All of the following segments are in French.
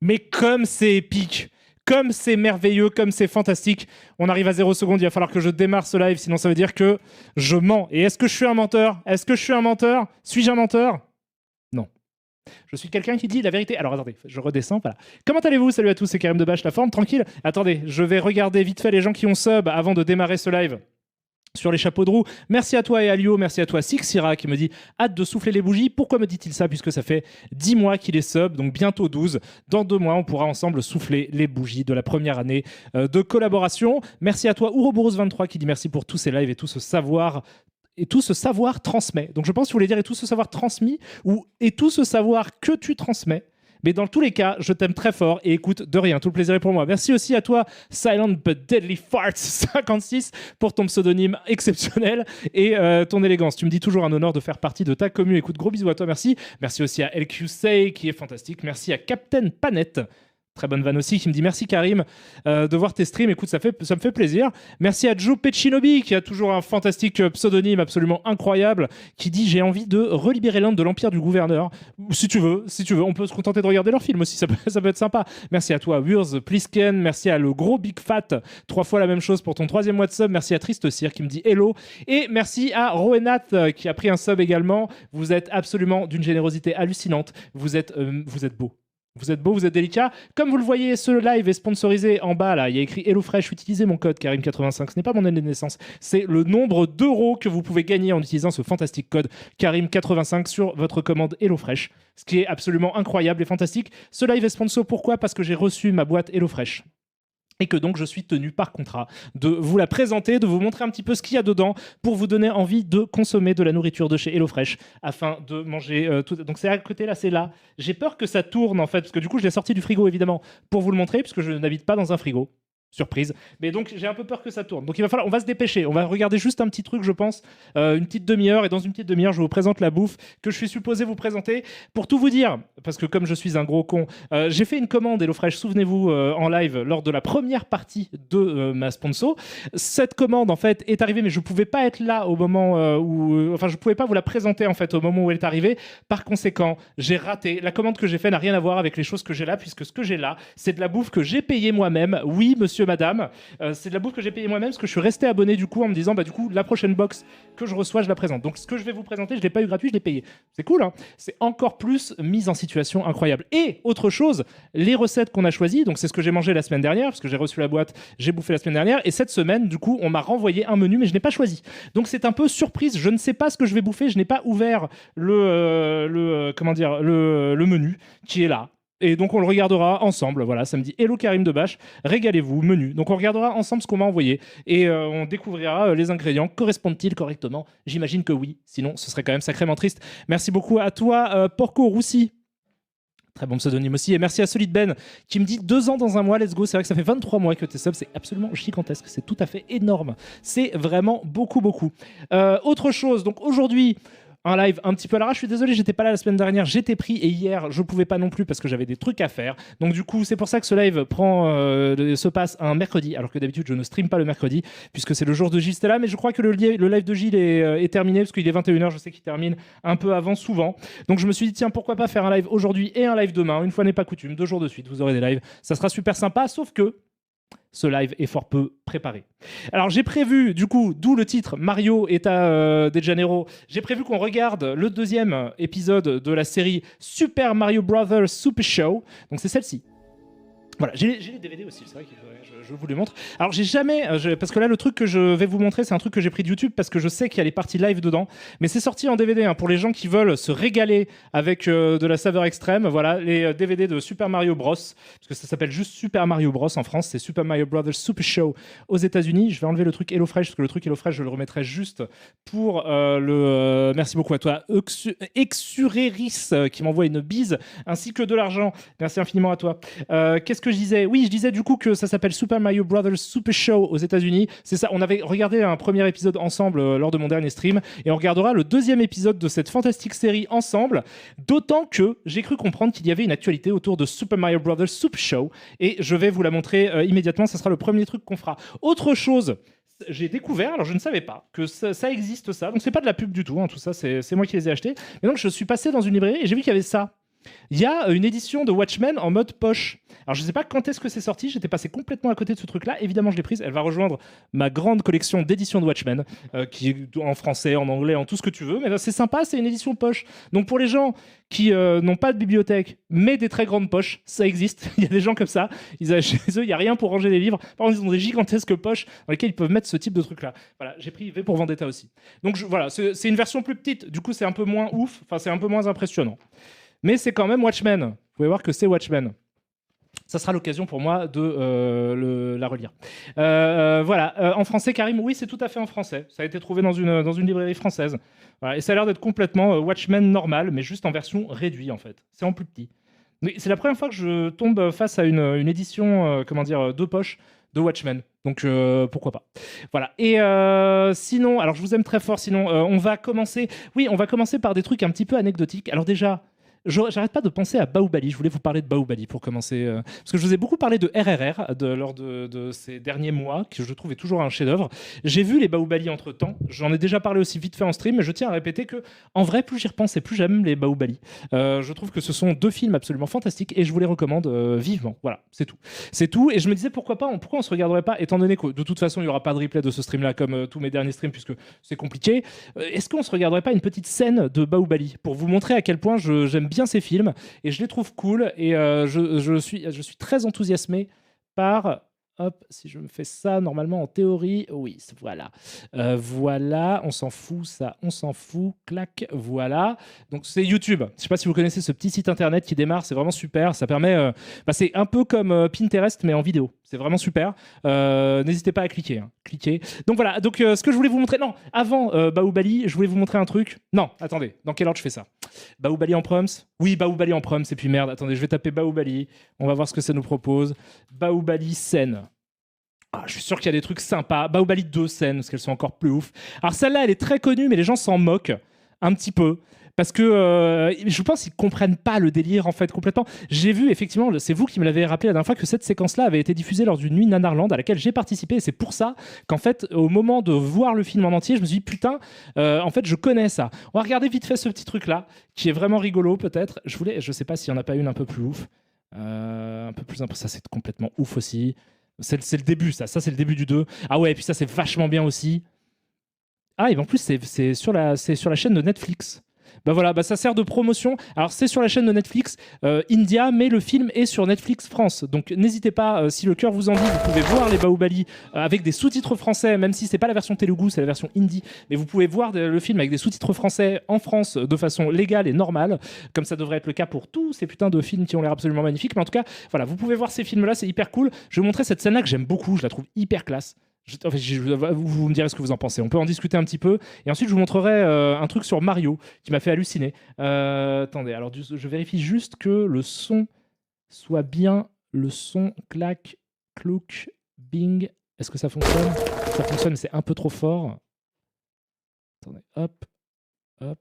Mais comme c'est épique, comme c'est merveilleux, comme c'est fantastique, on arrive à 0 secondes, il va falloir que je démarre ce live, sinon ça veut dire que je mens. Et est-ce que je suis un menteur? Est-ce que je suis un menteur? Suis-je un menteur? Non. Je suis quelqu'un qui dit la vérité. Alors attendez, je redescends, voilà. Comment allez-vous? Salut à tous, c'est Karim Debache, la forme, tranquille. Attendez, je vais regarder vite fait les gens qui ont sub avant de démarrer ce live sur les chapeaux de roue. Merci à toi et Alio, merci à toi Sixira qui me dit hâte de souffler les bougies. Pourquoi me dit-il ça? Puisque ça fait 10 mois qu'il est sub, donc bientôt 12. Dans 2 mois, on pourra ensemble souffler les bougies de la première année de collaboration. Merci à toi Ouroboros23 qui dit merci pour tous ces lives et tout ce savoir transmet. Donc je pense que vous voulez dire et tout ce savoir transmis ou et tout ce savoir que tu transmets. Mais dans tous les cas, je t'aime très fort et écoute, de rien, tout le plaisir est pour moi. Merci aussi à toi, Silent but Deadly Farts 56, pour ton pseudonyme exceptionnel et ton élégance. Tu me dis toujours un honneur de faire partie de ta commu. Écoute, gros bisous à toi, merci. Merci aussi à LQC qui est fantastique. Merci à Captain Panette. Très bonne vanne aussi, qui me dit merci Karim de voir tes streams. Écoute, ça me fait plaisir. Merci à Joe Pechinobi, qui a toujours un fantastique pseudonyme absolument incroyable, qui dit j'ai envie de relibérer l'Inde de l'Empire du Gouverneur. Si tu veux, on peut se contenter de regarder leur film aussi, ça peut être sympa. Merci à toi, Wurs Plisken. Merci à le gros Big Fat, 3 fois la même chose pour ton 3e mois de sub. Merci à Triste Cire qui me dit hello. Et merci à Roenat qui a pris un sub également. Vous êtes absolument d'une générosité hallucinante. Vous êtes beau. Vous êtes beau, vous êtes délicat. Comme vous le voyez, ce live est sponsorisé en bas. Là, il y a écrit HelloFresh. Utilisez mon code Karim85. Ce n'est pas mon année de naissance. C'est le nombre d'euros que vous pouvez gagner en utilisant ce fantastique code Karim85 sur votre commande HelloFresh. Ce qui est absolument incroyable et fantastique. Ce live est sponsor. Pourquoi? Parce que j'ai reçu ma boîte HelloFresh. Et que donc je suis tenu par contrat de vous la présenter, de vous montrer un petit peu ce qu'il y a dedans pour vous donner envie de consommer de la nourriture de chez HelloFresh afin de manger tout. Donc c'est à côté, là, c'est là. J'ai peur que ça tourne en fait, parce que du coup je l'ai sorti du frigo évidemment pour vous le montrer, puisque je n'habite pas dans un frigo. Surprise. Mais donc j'ai un peu peur que ça tourne. Donc on va se dépêcher. On va regarder juste un petit truc, je pense, une petite demi-heure. Et dans une petite demi-heure, je vous présente la bouffe que je suis supposé vous présenter. Pour tout vous dire, parce que comme je suis un gros con, j'ai fait une commande HelloFresh, souvenez-vous, en live lors de la première partie de ma sponsor. Cette commande, en fait, est arrivée, mais je ne pouvais pas être là au moment où... Enfin, je ne pouvais pas vous la présenter, en fait, au moment où elle est arrivée. Par conséquent, j'ai raté. La commande que j'ai faite n'a rien à voir avec les choses que j'ai là, puisque ce que j'ai là, c'est de la bouffe que j'ai payée moi-même. Oui, monsieur, madame, c'est de la bouffe que j'ai payée moi-même parce que je suis resté abonné du coup en me disant bah du coup la prochaine box que je reçois je la présente. Donc ce que je vais vous présenter, je l'ai pas eu gratuit, je l'ai payé. C'est cool, hein. C'est encore plus mise en situation incroyable. Et autre chose, les recettes qu'on a choisies, donc c'est ce que j'ai mangé la semaine dernière parce que j'ai reçu la boîte, j'ai bouffé la semaine dernière et cette semaine du coup on m'a renvoyé un menu mais je n'ai pas choisi. Donc c'est un peu surprise, je ne sais pas ce que je vais bouffer, je n'ai pas ouvert le menu qui est là. Et donc on le regardera ensemble, voilà, samedi. Hello Karim Debache, régalez-vous, menu. Donc on regardera ensemble ce qu'on m'a envoyé et on découvrira les ingrédients. Correspondent-ils correctement? J'imagine que oui, sinon ce serait quand même sacrément triste. Merci beaucoup à toi, Porco Roussi. Très bon pseudonyme aussi. Et merci à Solid Ben qui me dit 2 ans dans un mois, let's go. C'est vrai que ça fait 23 mois que t'es sub, c'est absolument gigantesque, c'est tout à fait énorme. C'est vraiment beaucoup, beaucoup. Autre chose, donc aujourd'hui... un live un petit peu à l'arrache. Je suis désolé, j'étais pas là la semaine dernière, j'étais pris et hier je pouvais pas non plus parce que j'avais des trucs à faire. Donc du coup, c'est pour ça que ce live se passe un mercredi, alors que d'habitude je ne stream pas le mercredi puisque c'est le jour de Gilles Stella. Mais je crois que le live de Gilles est terminé parce qu'il est 21h. Je sais qu'il termine un peu avant souvent. Donc je me suis dit tiens, pourquoi pas faire un live aujourd'hui et un live demain. Une fois n'est pas coutume, 2 jours de suite, vous aurez des lives. Ça sera super sympa, sauf que ce live est fort peu préparé. Alors j'ai prévu, du coup, d'où le titre Mario est à De Janeiro, j'ai prévu qu'on regarde le 2e épisode de la série Super Mario Bros. Super Show. Donc c'est celle-ci. Voilà, j'ai les DVD aussi, c'est vrai que je vous les montre. Alors j'ai jamais, parce que là le truc que je vais vous montrer c'est un truc que j'ai pris de YouTube parce que je sais qu'il y a les parties live dedans, mais c'est sorti en DVD hein, pour les gens qui veulent se régaler avec de la saveur extrême. Voilà, les DVD de Super Mario Bros, parce que ça s'appelle juste Super Mario Bros en France, c'est Super Mario Bros. Super Show aux États-Unis. Je vais enlever le truc HelloFresh parce que le truc HelloFresh je le remettrai juste pour merci beaucoup à toi Exureris qui m'envoie une bise ainsi que de l'argent. Merci infiniment à toi. Qu'est-ce que je disais? Oui, je disais du coup que ça s'appelle Super Mario Bros. Super Show aux États-Unis. C'est ça, on avait regardé un premier épisode ensemble lors de mon dernier stream et on regardera le 2e épisode de cette fantastique série ensemble. D'autant que j'ai cru comprendre qu'il y avait une actualité autour de Super Mario Bros. Super Show et je vais vous la montrer immédiatement. Ça sera le premier truc qu'on fera. Autre chose, j'ai découvert, alors je ne savais pas que ça existe ça, donc c'est pas de la pub du tout, hein, tout ça c'est moi qui les ai achetés. Et donc je suis passé dans une librairie et j'ai vu qu'il y avait ça. Il y a une édition de Watchmen en mode poche. Alors je sais pas quand est-ce que c'est sorti, j'étais passé complètement à côté de ce truc-là. Évidemment, je l'ai prise. Elle va rejoindre ma grande collection d'éditions de Watchmen, qui est en français, en anglais, en tout ce que tu veux. Mais c'est sympa, c'est une édition poche. Donc pour les gens qui n'ont pas de bibliothèque, mais des très grandes poches, ça existe. Il y a des gens comme ça. Chez eux, il n'y a rien pour ranger les livres. Par contre, ils ont des gigantesques poches dans lesquelles ils peuvent mettre ce type de truc-là. Voilà, j'ai pris V pour Vendetta aussi. Donc voilà, c'est une version plus petite. Du coup, c'est un peu moins ouf. Enfin, c'est un peu moins impressionnant. Mais c'est quand même Watchmen. Vous pouvez voir que c'est Watchmen. Ça sera l'occasion pour moi de la relire. Voilà. En français, Karim, oui, c'est tout à fait en français. Ça a été trouvé dans une librairie française. Voilà. Et ça a l'air d'être complètement Watchmen normal, mais juste en version réduite, en fait. C'est en plus petit. C'est la première fois que je tombe face à une édition, de poche de Watchmen. Donc, pourquoi pas. Voilà. Et sinon, alors je vous aime très fort, sinon, on va commencer par des trucs un petit peu anecdotiques. Alors déjà... J'arrête pas de penser à Baoubali. Je voulais vous parler de Baoubali pour commencer. Parce que je vous ai beaucoup parlé de RRR lors de ces derniers mois, que je trouve est toujours un chef-d'œuvre. J'ai vu les Baoubali entre temps. J'en ai déjà parlé aussi vite fait en stream, mais je tiens à répéter que, en vrai, plus j'y repense et plus j'aime les Baoubali. Je trouve que ce sont deux films absolument fantastiques et je vous les recommande vivement. Voilà, c'est tout. C'est tout. Et je me disais pourquoi on se regarderait pas, étant donné que de toute façon, il n'y aura pas de replay de ce stream-là comme tous mes derniers streams, puisque c'est compliqué. Est-ce qu'on se regarderait pas une petite scène de Baoubali pour vous montrer à quel point j'aime bien ces films et je les trouve cool et je suis très enthousiasmé par... Hop, si je me fais ça, normalement, en théorie, oui, voilà. Voilà, on s'en fout, ça, on s'en fout, clac, voilà. Donc, c'est YouTube. Je ne sais pas si vous connaissez ce petit site internet qui démarre, c'est vraiment super. Ça permet... c'est un peu comme Pinterest, mais en vidéo. C'est vraiment super. N'hésitez pas à cliquer. Cliquez. Donc, voilà. Donc, ce que je voulais vous montrer... Non, avant Baoubali, je voulais vous montrer un truc. Non, attendez. Dans quel ordre je fais ça? Baoubali en proms? Oui, Baoubali en proms. Et puis, merde, attendez, je vais taper Baoubali. On va voir ce que ça nous propose. Baoubali scène. Ah, je suis sûr qu'il y a des trucs sympas. Baoubali 2 scènes, parce qu'elles sont encore plus ouf. Alors celle-là, elle est très connue, mais les gens s'en moquent un petit peu. Parce que je pense qu'ils ne comprennent pas le délire, en fait, complètement. J'ai vu, effectivement, c'est vous qui me l'avez rappelé la dernière fois, que cette séquence-là avait été diffusée lors d'une nuit Nanarland à laquelle j'ai participé. Et c'est pour ça qu'en fait, au moment de voir le film en entier, je me suis dit, putain, en fait, je connais ça. On va regarder vite fait ce petit truc-là, qui est vraiment rigolo, peut-être. Je sais pas s'il n'y en a pas une un peu plus ouf. Un peu plus... Ça, c'est complètement ouf aussi. C'est le début, ça c'est le début du 2. Ah ouais, et puis ça, c'est vachement bien aussi. Ah, et en plus, c'est sur la chaîne de Netflix. Bah voilà, ça sert de promotion. Alors c'est sur la chaîne de Netflix India, mais le film est sur Netflix France. Donc n'hésitez pas, si le cœur vous en dit, vous pouvez voir les Baoubali avec des sous-titres français, même si c'est pas la version Telugu, c'est la version hindi. Mais vous pouvez voir le film avec des sous-titres français en France de façon légale et normale, comme ça devrait être le cas pour tous ces putains de films qui ont l'air absolument magnifiques. Mais en tout cas, voilà, vous pouvez voir ces films-là, c'est hyper cool. Je vais vous montrer cette scène-là que j'aime beaucoup, je la trouve hyper classe. Vous me direz ce que vous en pensez. On peut en discuter un petit peu. Et ensuite, je vous montrerai un truc sur Mario qui m'a fait halluciner. Attendez, alors je vérifie juste que le son soit bien. Le son, clac, clouc, bing. Est-ce que ça fonctionne? Ça fonctionne, mais c'est un peu trop fort. Attendez, hop, hop.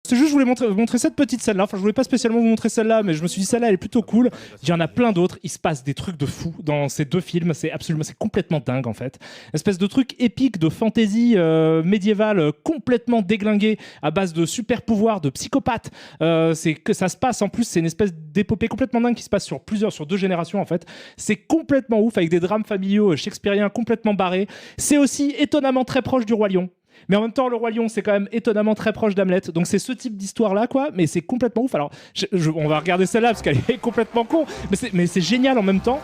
C'est juste, je voulais vous montrer cette petite scène-là. Enfin, je voulais pas spécialement vous montrer celle-là, mais je me suis dit, celle-là, elle est plutôt cool. Il y en a plein d'autres. Il se passe des trucs de fou dans ces deux films. C'est complètement dingue, en fait. Une espèce de truc épique de fantasy médiévale complètement déglingué à base de super pouvoirs, de psychopathes. C'est que ça se passe, en plus, c'est une espèce d'épopée complètement dingue qui se passe sur 2 générations, en fait. C'est complètement ouf, avec des drames familiaux shakespeariens complètement barrés. C'est aussi étonnamment très proche du Roi Lion. Mais en même temps, le Roi Lion, c'est quand même étonnamment très proche d'Hamlet. Donc c'est ce type d'histoire-là, quoi. Mais c'est complètement ouf. Alors, on va regarder celle-là parce qu'elle est complètement con. Mais c'est génial en même temps.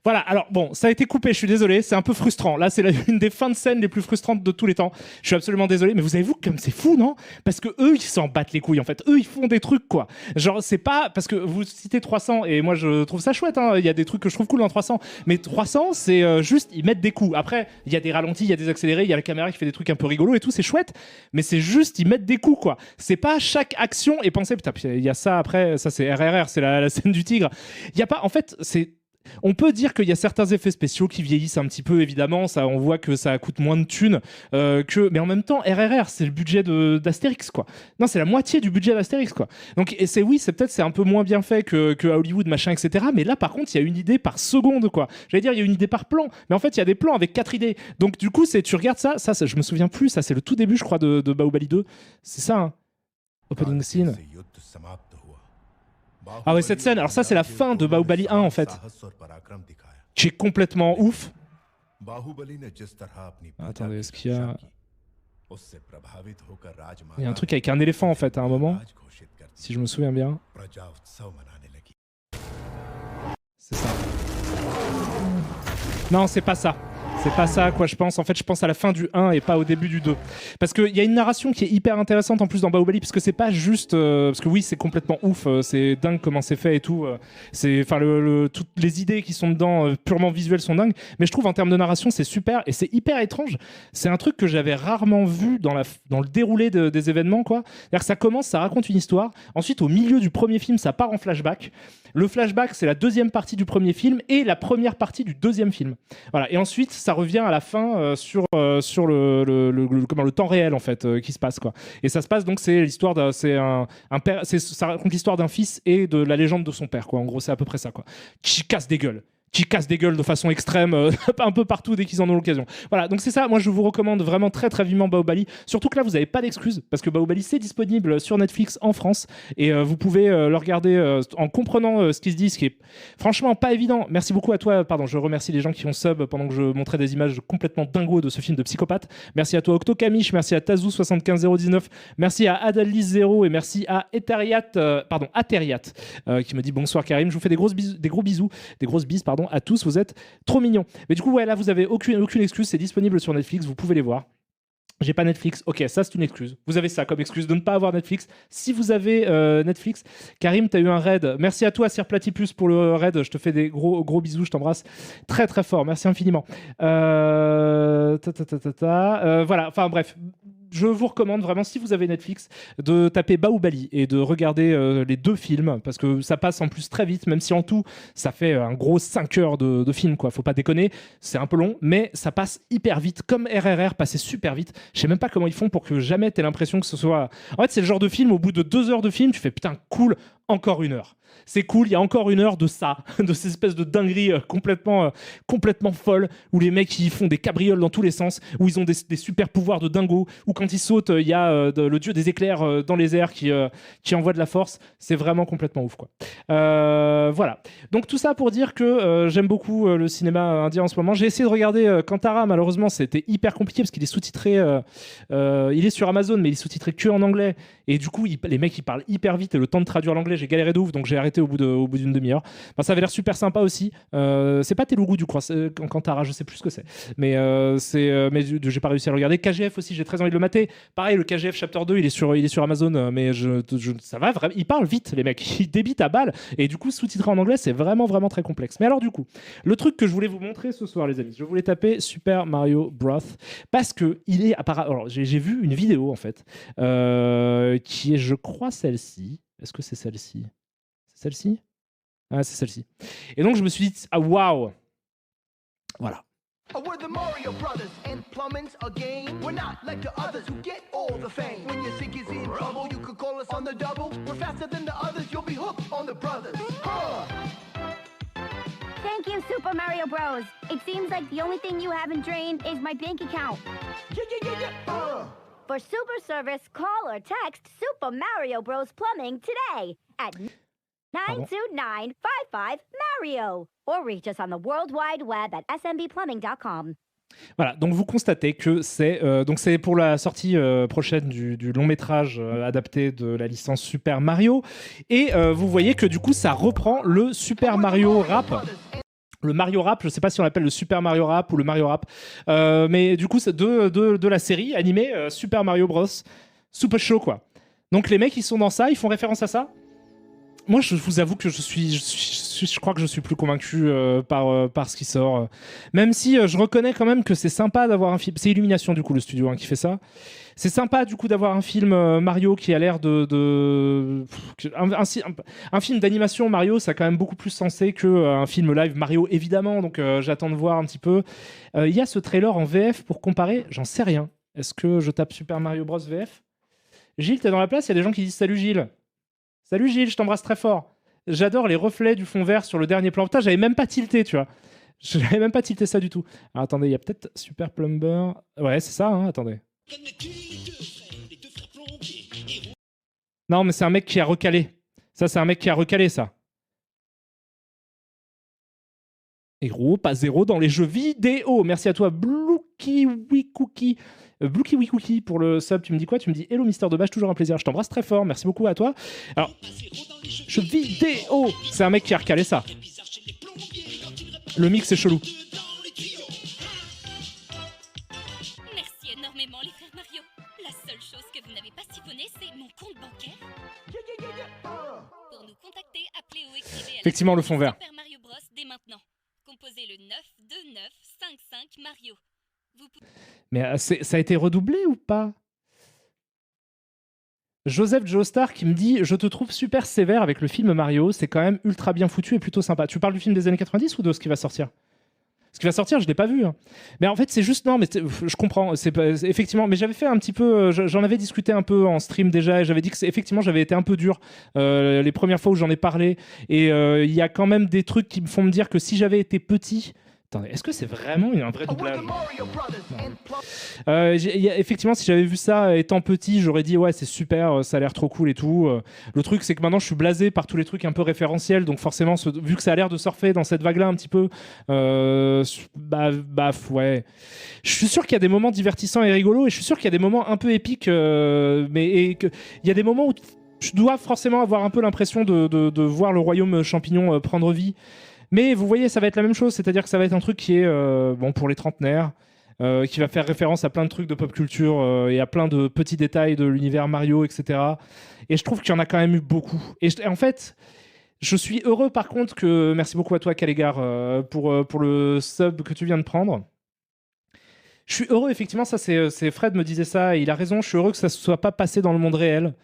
Voilà, alors bon, ça a été coupé, je suis désolé, c'est un peu frustrant. Là, c'est une des fins de scène les plus frustrantes de tous les temps. Je suis absolument désolé, mais vous avez vu comme c'est fou, non? Parce que eux, ils s'en battent les couilles, en fait. Eux, ils font des trucs, quoi. Genre, c'est pas... Parce que vous citez 300, et moi, je trouve ça chouette, hein. Il y a des trucs que je trouve cool dans 300. Mais 300, c'est juste, ils mettent des coups. Après, il y a des ralentis, il y a des accélérés, il y a la caméra qui fait des trucs un peu rigolos et tout, c'est chouette. Mais c'est juste, ils mettent des coups, quoi. C'est pas chaque action et penser, putain, il y a ça après, ça c'est RRR, c'est la scène du tigre. Il y a pas... En fait, c'est... On peut dire qu'il y a certains effets spéciaux qui vieillissent un petit peu, évidemment. Ça, on voit que ça coûte moins de thunes mais en même temps, RRR, c'est le budget d'Astérix, quoi. Non, c'est la moitié du budget d'Astérix, quoi. Donc, et c'est un peu moins bien fait que à Hollywood, machin, etc. Mais là, par contre, il y a une idée par seconde, quoi. J'allais dire, il y a une idée par plan, mais en fait, il y a des plans avec 4 idées. Donc, du coup, tu regardes ça, je me souviens plus, ça, c'est le tout début, je crois, de Baoubali 2. C'est ça, hein. Opening scene. Ah ouais, cette scène, alors ça c'est la fin de Bahubali 1 en fait, qui est complètement ouf. Attendez, est-ce qu'il y a... Il y a un truc avec un éléphant en fait à un moment, si je me souviens bien. C'est ça. Non, c'est pas ça. C'est pas ça à quoi je pense. En fait, je pense à la fin du 1 et pas au début du 2. Parce qu'il y a une narration qui est hyper intéressante en plus dans Bahubali, parce que c'est pas juste... parce que oui, c'est complètement ouf, c'est dingue comment c'est fait et tout. Enfin, toutes les idées qui sont dedans, purement visuelles, sont dingues. Mais je trouve en termes de narration, c'est super et c'est hyper étrange. C'est un truc que j'avais rarement vu dans le déroulé des événements, quoi. C'est-à-dire que ça commence, ça raconte une histoire. Ensuite, au milieu du premier film, ça part en flashback. Le flashback, c'est la deuxième partie du premier film et la première partie du deuxième film. Voilà. Et ensuite, ça revient à la fin sur le temps réel en fait qui se passe, quoi. Et ça se passe donc, c'est l'histoire ça raconte l'histoire d'un fils et de la légende de son père, quoi. En gros, c'est à peu près ça, quoi. Qui casse des gueules de façon extrême un peu partout dès qu'ils en ont l'occasion. Voilà, donc c'est ça, moi je vous recommande vraiment très très vivement Bahubali, surtout que là vous n'avez pas d'excuses, parce que Bahubali c'est disponible sur Netflix en France, et vous pouvez le regarder en comprenant ce qui se dit, ce qui est franchement pas évident. Merci beaucoup à toi, pardon, je remercie les gens qui ont sub pendant que je montrais des images complètement dingos de ce film de psychopathe. Merci à toi Octokamish, merci à Tazou75019, merci à Adali0 et merci à Ateriat qui me dit bonsoir Karim, je vous fais des gros bisous, des grosses bises, pardon, à tous, vous êtes trop mignons. Mais du coup, ouais, là, vous avez aucune excuse, c'est disponible sur Netflix, vous pouvez les voir. J'ai pas Netflix, ok, ça c'est une excuse. Vous avez ça comme excuse de ne pas avoir Netflix. Si vous avez Netflix, Karim, t'as eu un raid. Merci à toi, Sir Platypus, pour le raid. Je te fais des gros bisous, je t'embrasse très très fort. Merci infiniment. Voilà, enfin bref. Je vous recommande vraiment, si vous avez Netflix, de taper Bahubali et de regarder les deux films, parce que ça passe en plus très vite, même si en tout, ça fait un gros 5 heures de film, quoi. Faut pas déconner, c'est un peu long, mais ça passe hyper vite, comme RRR passait super vite. Je sais même pas comment ils font pour que jamais t'aies l'impression que ce soit... En fait, c'est le genre de film, au bout de 2 heures de film, tu fais putain, cool, encore 1 heure. C'est cool, il y a encore 1 heure de ça, de ces espèces de dingueries complètement folles, où les mecs ils font des cabrioles dans tous les sens, où ils ont des super pouvoirs de dingo, où quand ils sautent, il y a le dieu des éclairs dans les airs qui envoie de la force. C'est vraiment complètement ouf, quoi. Voilà. Donc tout ça pour dire que j'aime beaucoup le cinéma indien en ce moment. J'ai essayé de regarder Kantara, malheureusement c'était hyper compliqué parce qu'il est sous-titré, il est sur Amazon, mais il est sous-titré que en anglais. Et du coup, les mecs ils parlent hyper vite et le temps de traduire l'anglais, j'ai galéré de ouf, donc j'ai arrêté au bout d'une demi-heure. Enfin, ça avait l'air super sympa aussi. C'est pas Telugu du coup, Kantara, je sais plus ce que c'est. Mais j'ai pas réussi à le regarder. KGF aussi, j'ai très envie de le mater. Pareil, le KGF Chapter 2, il est sur Amazon, mais ça va vraiment. Ils parlent vite, les mecs. Ils débitent à balle. Et du coup, sous-titré en anglais, c'est vraiment, vraiment très complexe. Mais alors, du coup, le truc que je voulais vous montrer ce soir, les amis, je voulais taper Super Mario Bros. Parce que il est apparemment. Alors, j'ai vu une vidéo, en fait, qui est, je crois, celle-ci. Est-ce que c'est celle-ci? C'est celle-ci? Ah, c'est celle-ci. Et donc, je me suis dit, ah, waouh! Voilà. We're the Mario Brothers, and plumbing's a game. We're not like the others who get all the fame. When your sink is in trouble, you could call us on the double. We're faster than the others, you'll be hooked on the brothers. Thank you, Super Mario Bros. It seems like the only thing you haven't drained is my bank account. Yeah. For super service, call or text Super Mario Bros. Plumbing today at 92955-MARIO or reach us on the World Wide Web at smbplumbing.com. Voilà, donc vous constatez que c'est pour la sortie prochaine du long métrage adapté de la licence Super Mario, et vous voyez que du coup ça reprend le Super Mario Rap. Le Mario Rap, je sais pas si on l'appelle le Super Mario Rap ou le Mario Rap, mais du coup c'est de la série animée Super Mario Bros. Super Show, quoi. Donc les mecs ils sont dans ça, ils font référence à ça. Moi, je vous avoue que je crois que je suis plus convaincu par ce qui sort. Même si je reconnais quand même que c'est sympa d'avoir un film. C'est Illumination, du coup, le studio qui fait ça. C'est sympa, du coup, d'avoir un film Mario qui a l'air un film d'animation Mario, ça a quand même beaucoup plus sensé qu'un film live Mario, évidemment. Donc, j'attends de voir un petit peu. Il y a ce trailer en VF pour comparer. J'en sais rien. Est-ce que je tape Super Mario Bros VF? Gilles, t'es dans la place? Il y a des gens qui disent salut Gilles. Salut Gilles, je t'embrasse très fort. J'adore les reflets du fond vert sur le dernier plan. Putain, j'avais même pas tilté, tu vois. J'avais même pas tilté ça du tout. Alors, attendez, il y a peut-être Super Plumber. Ouais, c'est ça, hein, attendez. Non, mais c'est un mec qui a recalé. Ça, c'est un mec qui a recalé, ça. Et gros, pas zéro dans les jeux vidéo. Merci à toi, Bluekiwikuki. Bluekiwikuki pour le sub. Tu me dis quoi? Tu me dis hello, Mister Debache, toujours un plaisir. Je t'embrasse très fort. Merci beaucoup à toi. Alors, jeux vidéo. C'est un mec qui a recalé ça. Le mix est chelou. Merci énormément, les frères Mario. La seule chose que vous n'avez pas siphonné, c'est mon compte bancaire. Pour nous contacter, appelez ou écrivez à Effectivement, le fond vert. Super Mario Bros dès maintenant. Composez le 92955 Mario. Vous pouvez... Mais ça a été redoublé ou pas? Joseph Joestar qui me dit « Je te trouve super sévère avec le film Mario, c'est quand même ultra bien foutu et plutôt sympa. » Tu parles du film des années 90 ou de ce qui va sortir? Ce qui va sortir, je l'ai pas vu. Hein. Mais en fait, c'est juste... Non, mais je comprends. Effectivement, mais j'avais fait un petit peu... J'en avais discuté un peu en stream déjà et j'avais dit que effectivement, j'avais été un peu dur les premières fois où j'en ai parlé. Et il y a quand même des trucs qui me font me dire que si j'avais été petit... Attendez, est-ce que c'est vraiment un vrai doublage? Effectivement, si j'avais vu ça étant petit, j'aurais dit ouais, c'est super, ça a l'air trop cool et tout. Le truc, c'est que maintenant, je suis blasé par tous les trucs un peu référentiels, donc forcément, vu que ça a l'air de surfer dans cette vague-là un petit peu, ouais. Je suis sûr qu'il y a des moments divertissants et rigolos, et je suis sûr qu'il y a des moments un peu épiques, il y a des moments où je dois forcément avoir un peu l'impression de voir le royaume champignon prendre vie. Mais vous voyez, ça va être la même chose, c'est-à-dire que ça va être un truc qui est bon pour les trentenaires, qui va faire référence à plein de trucs de pop culture et à plein de petits détails de l'univers Mario, etc. Et je trouve qu'il y en a quand même eu beaucoup. Et en fait, je suis heureux par contre que... Merci beaucoup à toi, Calégar, pour le sub que tu viens de prendre. Je suis heureux, effectivement, ça c'est Fred me disait ça, et il a raison, je suis heureux que ça ne soit pas passé dans le monde réel.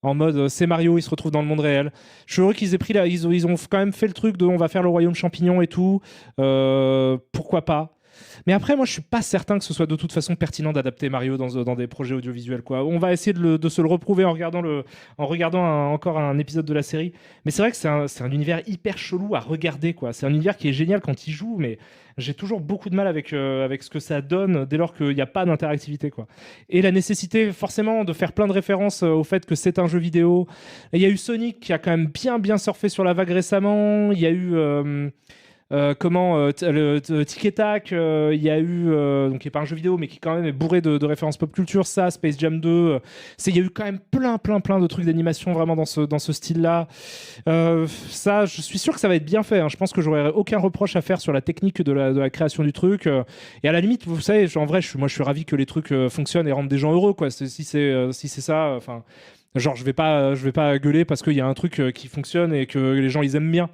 En mode, c'est Mario, il se retrouve dans le monde réel. Je suis heureux qu'ils aient pris ils ont quand même fait le truc de on va faire le royaume champignon et tout. Pourquoi pas? Mais après, moi, je suis pas certain que ce soit de toute façon pertinent d'adapter Mario dans des projets audiovisuels, quoi. On va essayer de se le reprouver en regardant encore un épisode de la série. Mais c'est vrai que c'est un univers hyper chelou à regarder, quoi. C'est un univers qui est génial quand il joue, mais j'ai toujours beaucoup de mal avec ce que ça donne dès lors qu'il n'y a pas d'interactivité, quoi. Et la nécessité, forcément, de faire plein de références au fait que c'est un jeu vidéo. Il y a eu Sonic qui a quand même bien surfé sur la vague récemment. Il y a eu... Tic et Tac, il y a eu, donc qui n'est pas un jeu vidéo, mais qui quand même est bourré de références pop culture, ça, Space Jam 2, il y a eu quand même plein de trucs d'animation vraiment dans ce style-là. Ça, je suis sûr que ça va être bien fait. Hein. Je pense que j'aurais aucun reproche à faire sur la technique de la création du truc. Et à la limite, vous savez, en vrai, je suis ravi que les trucs fonctionnent et rendent des gens heureux, quoi. Si c'est ça, enfin, genre, je vais pas gueuler parce qu'il y a un truc qui fonctionne et que les gens ils aiment bien.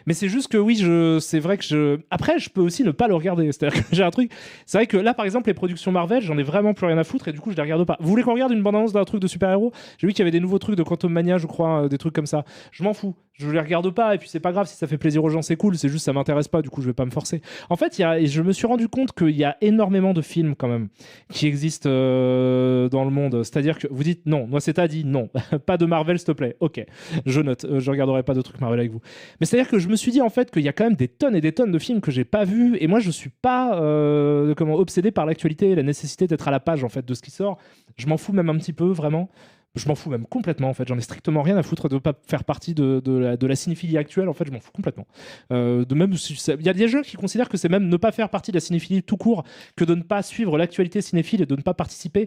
Mais c'est juste que oui, c'est vrai que après, je peux aussi ne pas le regarder. C'est-à-dire que j'ai un truc. C'est vrai que là, par exemple, les productions Marvel, j'en ai vraiment plus rien à foutre et du coup, je les regarde pas. Vous voulez qu'on regarde une bande-annonce d'un truc de super-héros? J'ai vu qu'il y avait des nouveaux trucs de Quantum Mania, je crois, des trucs comme ça. Je m'en fous. Je les regarde pas et puis c'est pas grave si ça fait plaisir aux gens, c'est cool. C'est juste ça m'intéresse pas. Du coup, je vais pas me forcer. En fait, je me suis rendu compte qu'il y a énormément de films quand même qui existent dans le monde. C'est-à-dire que vous dites non. Moi, c'est dit non. Pas de Marvel, s'il te plaît. Ok, je note. Je regarderai pas de trucs Marvel avec vous. Mais c'est-à-dire que je me suis dit en fait qu'il y a quand même des tonnes et des tonnes de films que j'ai pas vus et moi je suis pas obsédé par l'actualité et la nécessité d'être à la page en fait de ce qui sort. Je m'en fous même un petit peu vraiment. Je m'en fous même complètement en fait, j'en ai strictement rien à foutre de pas faire partie de la cinéphilie actuelle en fait, je m'en fous complètement. De même, il y a des gens qui considèrent que c'est même ne pas faire partie de la cinéphilie tout court que de ne pas suivre l'actualité cinéphile et de ne pas participer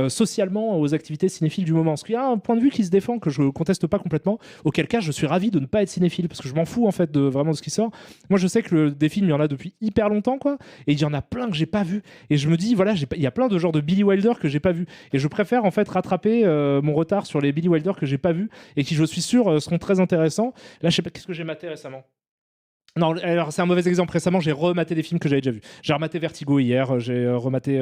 socialement aux activités cinéphiles du moment. Parce qu'il y a un point de vue qui se défend que je conteste pas complètement, auquel cas je suis ravi de ne pas être cinéphile parce que je m'en fous en fait vraiment de ce qui sort. Moi je sais que des films il y en a depuis hyper longtemps quoi, et il y en a plein que j'ai pas vu et je me dis voilà, il y a plein de genres de Billy Wilder que j'ai pas vu et je préfère en fait rattraper mon retard sur les Billy Wilder que j'ai pas vu et qui je suis sûr seront très intéressants. Là je sais pas qu'est-ce que j'ai maté récemment. Non, alors c'est un mauvais exemple. Récemment, j'ai rematé des films que j'avais déjà vus. J'ai rematé Vertigo hier, j'ai rematé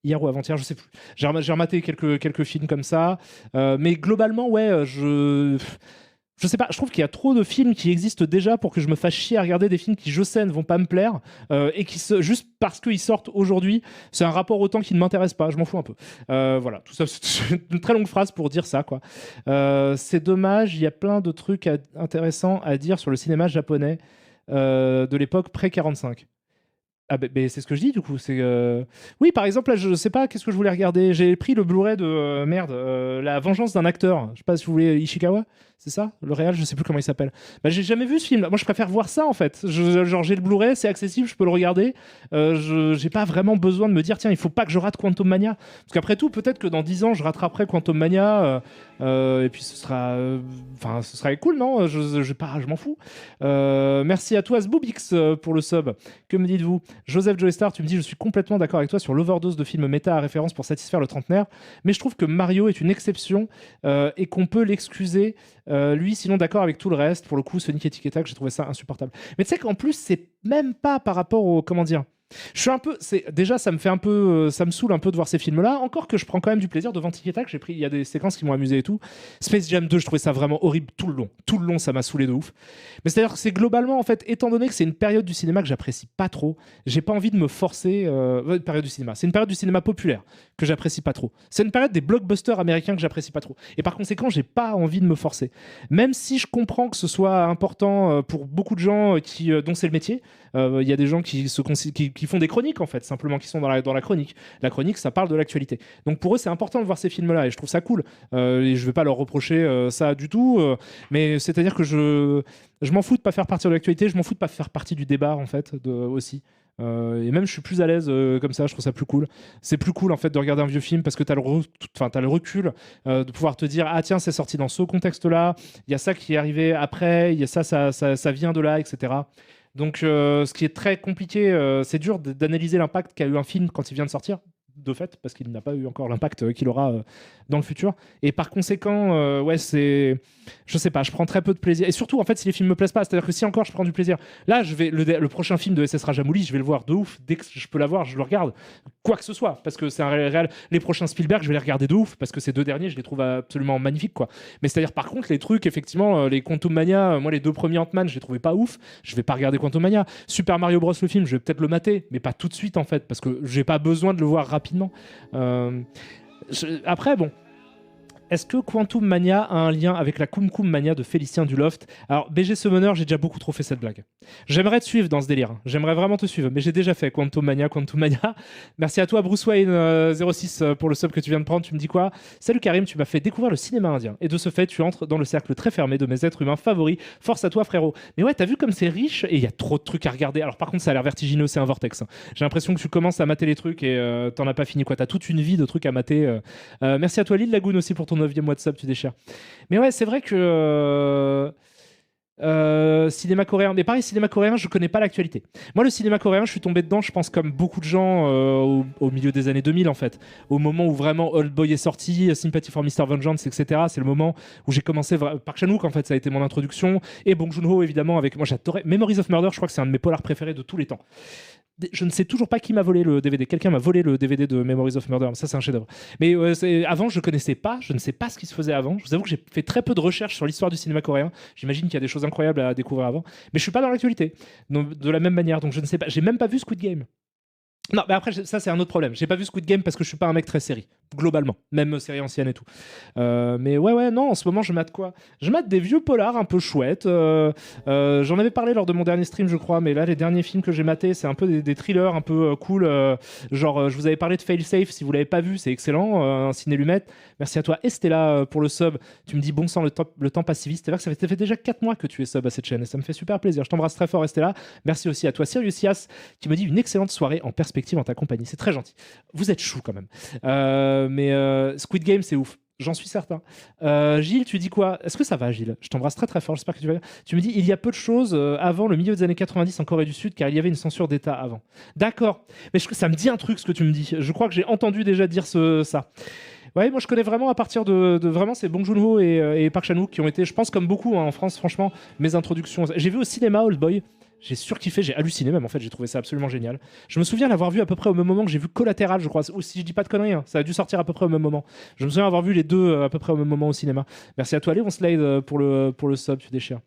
hier ou avant-hier, je sais plus. J'ai rematé quelques films comme ça, mais globalement, ouais, je sais pas, je trouve qu'il y a trop de films qui existent déjà pour que je me fasse chier à regarder des films qui, je sais, ne vont pas me plaire et juste parce qu'ils sortent aujourd'hui, c'est un rapport au temps qui ne m'intéresse pas, je m'en fous un peu. Voilà, tout ça, c'est une très longue phrase pour dire ça, quoi. C'est dommage, il y a plein de trucs intéressants à dire sur le cinéma japonais de l'époque pré-45. Ah ben c'est ce que je dis du coup. Oui, par exemple, là, je sais pas, qu'est-ce que je voulais regarder. J'ai pris le Blu-ray de La Vengeance d'un acteur. Je sais pas si vous voulez Ishikawa, c'est ça, le réal, je sais plus comment il s'appelle. Bah, j'ai jamais vu ce film. Moi, je préfère voir ça en fait. Genre, j'ai le Blu-ray, c'est accessible, je peux le regarder. J'ai pas vraiment besoin de me dire tiens, il faut pas que je rate Quantum Mania. Parce qu'après tout, peut-être que dans 10 ans, je rattraperai Quantum Mania. Et puis ce sera cool, non? Je m'en fous. Merci à toi, Zboobix, pour le sub. Que me dites-vous? Joseph Joestar, tu me dis je suis complètement d'accord avec toi sur l'overdose de films méta à référence pour satisfaire le trentenaire, mais je trouve que Mario est une exception et qu'on peut l'excuser. Lui, sinon d'accord avec tout le reste. Pour le coup, Sonic et Tic et Tac, j'ai trouvé ça insupportable. Mais tu sais qu'en plus, c'est même pas par rapport au comment dire. Je suis un peu, déjà ça me fait un peu, ça me saoule un peu de voir ces films-là. Encore que je prends quand même du plaisir devant Tic et Tac. Il y a des séquences qui m'ont amusé et tout. Space Jam 2, je trouvais ça vraiment horrible tout le long. Tout le long, ça m'a saoulé de ouf. Mais c'est-à-dire que c'est globalement en fait, étant donné que c'est une période du cinéma que j'apprécie pas trop, j'ai pas envie de me forcer. Période du cinéma, c'est une période du cinéma populaire que j'apprécie pas trop. C'est une période des blockbusters américains que j'apprécie pas trop. Et par conséquent, j'ai pas envie de me forcer. Même si je comprends que ce soit important pour beaucoup de gens dont c'est le métier. Il y a des gens qui font des chroniques en fait, simplement qui sont dans la chronique. La chronique, ça parle de l'actualité. Donc pour eux, c'est important de voir ces films-là et je trouve ça cool. Et je vais pas leur reprocher ça du tout. Mais c'est-à-dire que je m'en fous de pas faire partie de l'actualité, je m'en fous de pas faire partie du débat en fait aussi. Et même je suis plus à l'aise comme ça, je trouve ça plus cool. C'est plus cool en fait de regarder un vieux film parce que t'as le recul de pouvoir te dire ah tiens c'est sorti dans ce contexte-là, il y a ça qui est arrivé après, il y a ça vient de là, etc. Donc, ce qui est très compliqué, c'est dur d'analyser l'impact qu'a eu un film quand il vient de sortir, de fait, parce qu'il n'a pas eu encore l'impact qu'il aura dans le futur. Et par conséquent, ouais, je sais pas, je prends très peu de plaisir. Et surtout, en fait, si les films me plaisent pas, c'est-à-dire que si encore je prends du plaisir, là, le prochain film de SS Rajamouli, je vais le voir de ouf. Dès que je peux l'avoir, je le regarde. Quoi que ce soit, parce que c'est un réel. Les prochains Spielberg, je vais les regarder de ouf, parce que ces deux derniers, je les trouve absolument magnifiques, quoi. Mais c'est-à-dire, par contre, les trucs, effectivement, les Quantum Mania, moi, les deux premiers Ant-Man, je les trouvais pas ouf. Je vais pas regarder Quantum Mania. Super Mario Bros, le film, je vais peut-être le mater, mais pas tout de suite, en fait, parce que j'ai pas besoin de le voir rapidement. Après, bon. Est-ce que Quantum Mania a un lien avec la Kum Kum Mania de Félicien Duloft? Alors, BG Summoner, j'ai déjà beaucoup trop fait cette blague. J'aimerais te suivre dans ce délire. J'aimerais vraiment te suivre, mais j'ai déjà fait Quantum Mania. Merci à toi, Bruce Wayne 06, pour le sub que tu viens de prendre. Tu me dis quoi? Salut Karim, tu m'as fait découvrir le cinéma indien. Et de ce fait, tu entres dans le cercle très fermé de mes êtres humains favoris. Force à toi, frérot. Mais ouais, t'as vu comme c'est riche et il y a trop de trucs à regarder. Alors, par contre, ça a l'air vertigineux, c'est un vortex. J'ai l'impression que tu commences à mater les trucs et t'en as pas fini, quoi. T'as toute une vie de trucs à mater. Merci à toi, Lille Lagoon, aussi, pour ton 9e mois de sub, tu déchires. Mais ouais, c'est vrai que cinéma coréen, mais pareil, cinéma coréen, je connais pas l'actualité. Moi, le cinéma coréen, je suis tombé dedans, je pense, comme beaucoup de gens au milieu des années 2000, en fait. Au moment où vraiment Old Boy est sorti, Sympathy for Mr. Vengeance, etc. C'est le moment où j'ai commencé. Park Chan-wook, en fait, ça a été mon introduction. Et Bong Joon-ho, évidemment, avec. Moi, j'adorais. Memories of Murder, je crois que c'est un de mes polars préférés de tous les temps. Je ne sais toujours pas qui m'a volé le DVD. Quelqu'un m'a volé le DVD de Memories of Murder. Ça, c'est un chef-d'œuvre. Mais avant, je connaissais pas. Je ne sais pas ce qui se faisait avant. Je vous avoue que j'ai fait très peu de recherches sur l'histoire du cinéma coréen. J'imagine qu'il y a des choses incroyables à découvrir avant. Mais je suis pas dans l'actualité. De la même manière. Donc, je ne sais pas. J'ai même pas vu Squid Game. Non, mais après, ça, c'est un autre problème. J'ai pas vu Squid Game parce que je suis pas un mec très série, globalement. Même série ancienne et tout. Mais ouais, non, en ce moment, je mate quoi? Je mate des vieux polars un peu chouettes. J'en avais parlé lors de mon dernier stream, je crois, mais là, les derniers films que j'ai matés, c'est un peu des thrillers un peu cool. Genre, je vous avais parlé de Failsafe, si vous l'avez pas vu, c'est excellent. Un ciné-lumette. Merci à toi, Estella, pour le sub. Tu me dis bon sang, le temps passe si vite. C'est vrai que ça fait déjà 4 mois que tu es sub à cette chaîne et ça me fait super plaisir. Je t'embrasse très fort, Estella. Merci aussi à toi, Sirius Yas, qui me dit une excellente soirée en perspective en ta compagnie. C'est très gentil. Vous êtes chou quand même. Mais Squid Game, c'est ouf. J'en suis certain. Gilles, tu dis quoi? Est-ce que ça va, Gilles? Je t'embrasse très très fort. J'espère que tu vas bien. Tu me dis, il y a peu de choses avant le milieu des années 90 en Corée du Sud, car il y avait une censure d'État avant. D'accord. Mais ça me dit un truc, ce que tu me dis. Je crois que j'ai entendu déjà dire ça. Ouais, moi je connais vraiment à partir de vraiment c'est Bong Joon-ho et Park Chan-wook qui ont été, je pense comme beaucoup en France, franchement, mes introductions. J'ai vu au cinéma Old Boy. J'ai surkiffé, j'ai halluciné même en fait, j'ai trouvé ça absolument génial. Je me souviens l'avoir vu à peu près au même moment que j'ai vu Collatéral, je crois, ou si je dis pas de conneries, hein, ça a dû sortir à peu près au même moment. Je me souviens avoir vu les deux à peu près au même moment au cinéma. Merci à toi, Léon Slade, pour le sub, tu déchires.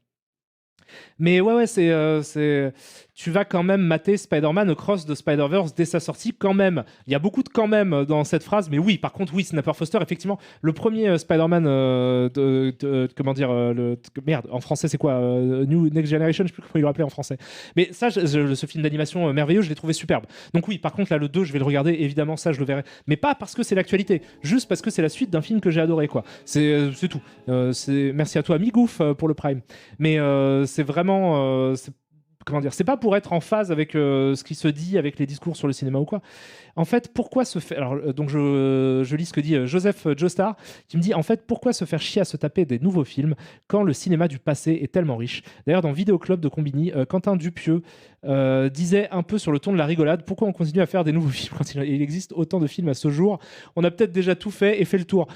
Mais ouais, c'est... Tu vas quand même mater Spider-Man Across the Spider-Verse dès sa sortie, quand même. Il y a beaucoup de quand même dans cette phrase, mais oui, par contre, oui, Snapper Foster, effectivement, le premier Spider-Man, comment dire, merde, en français, c'est quoi New Next Generation, je sais plus comment il l'appelait en français. Mais ça, ce film d'animation merveilleux, je l'ai trouvé superbe. Donc oui, par contre, là, le 2, je vais le regarder, évidemment, ça, je le verrai. Mais pas parce que c'est l'actualité, juste parce que c'est la suite d'un film que j'ai adoré, quoi. C'est tout. Merci à toi, Migouf, pour le Prime. Mais c'est vraiment... comment dire, c'est pas pour être en phase avec ce qui se dit, avec les discours sur le cinéma ou quoi. En fait, pourquoi se faire... Alors, donc je lis ce que dit Joseph Joestar, qui me dit, en fait, pourquoi se faire chier à se taper des nouveaux films quand le cinéma du passé est tellement riche. D'ailleurs, dans Vidéo Club de Combini, Quentin Dupieux disait un peu sur le ton de la rigolade, pourquoi on continue à faire des nouveaux films quand il existe autant de films à ce jour? On a peut-être déjà tout fait et fait le tour.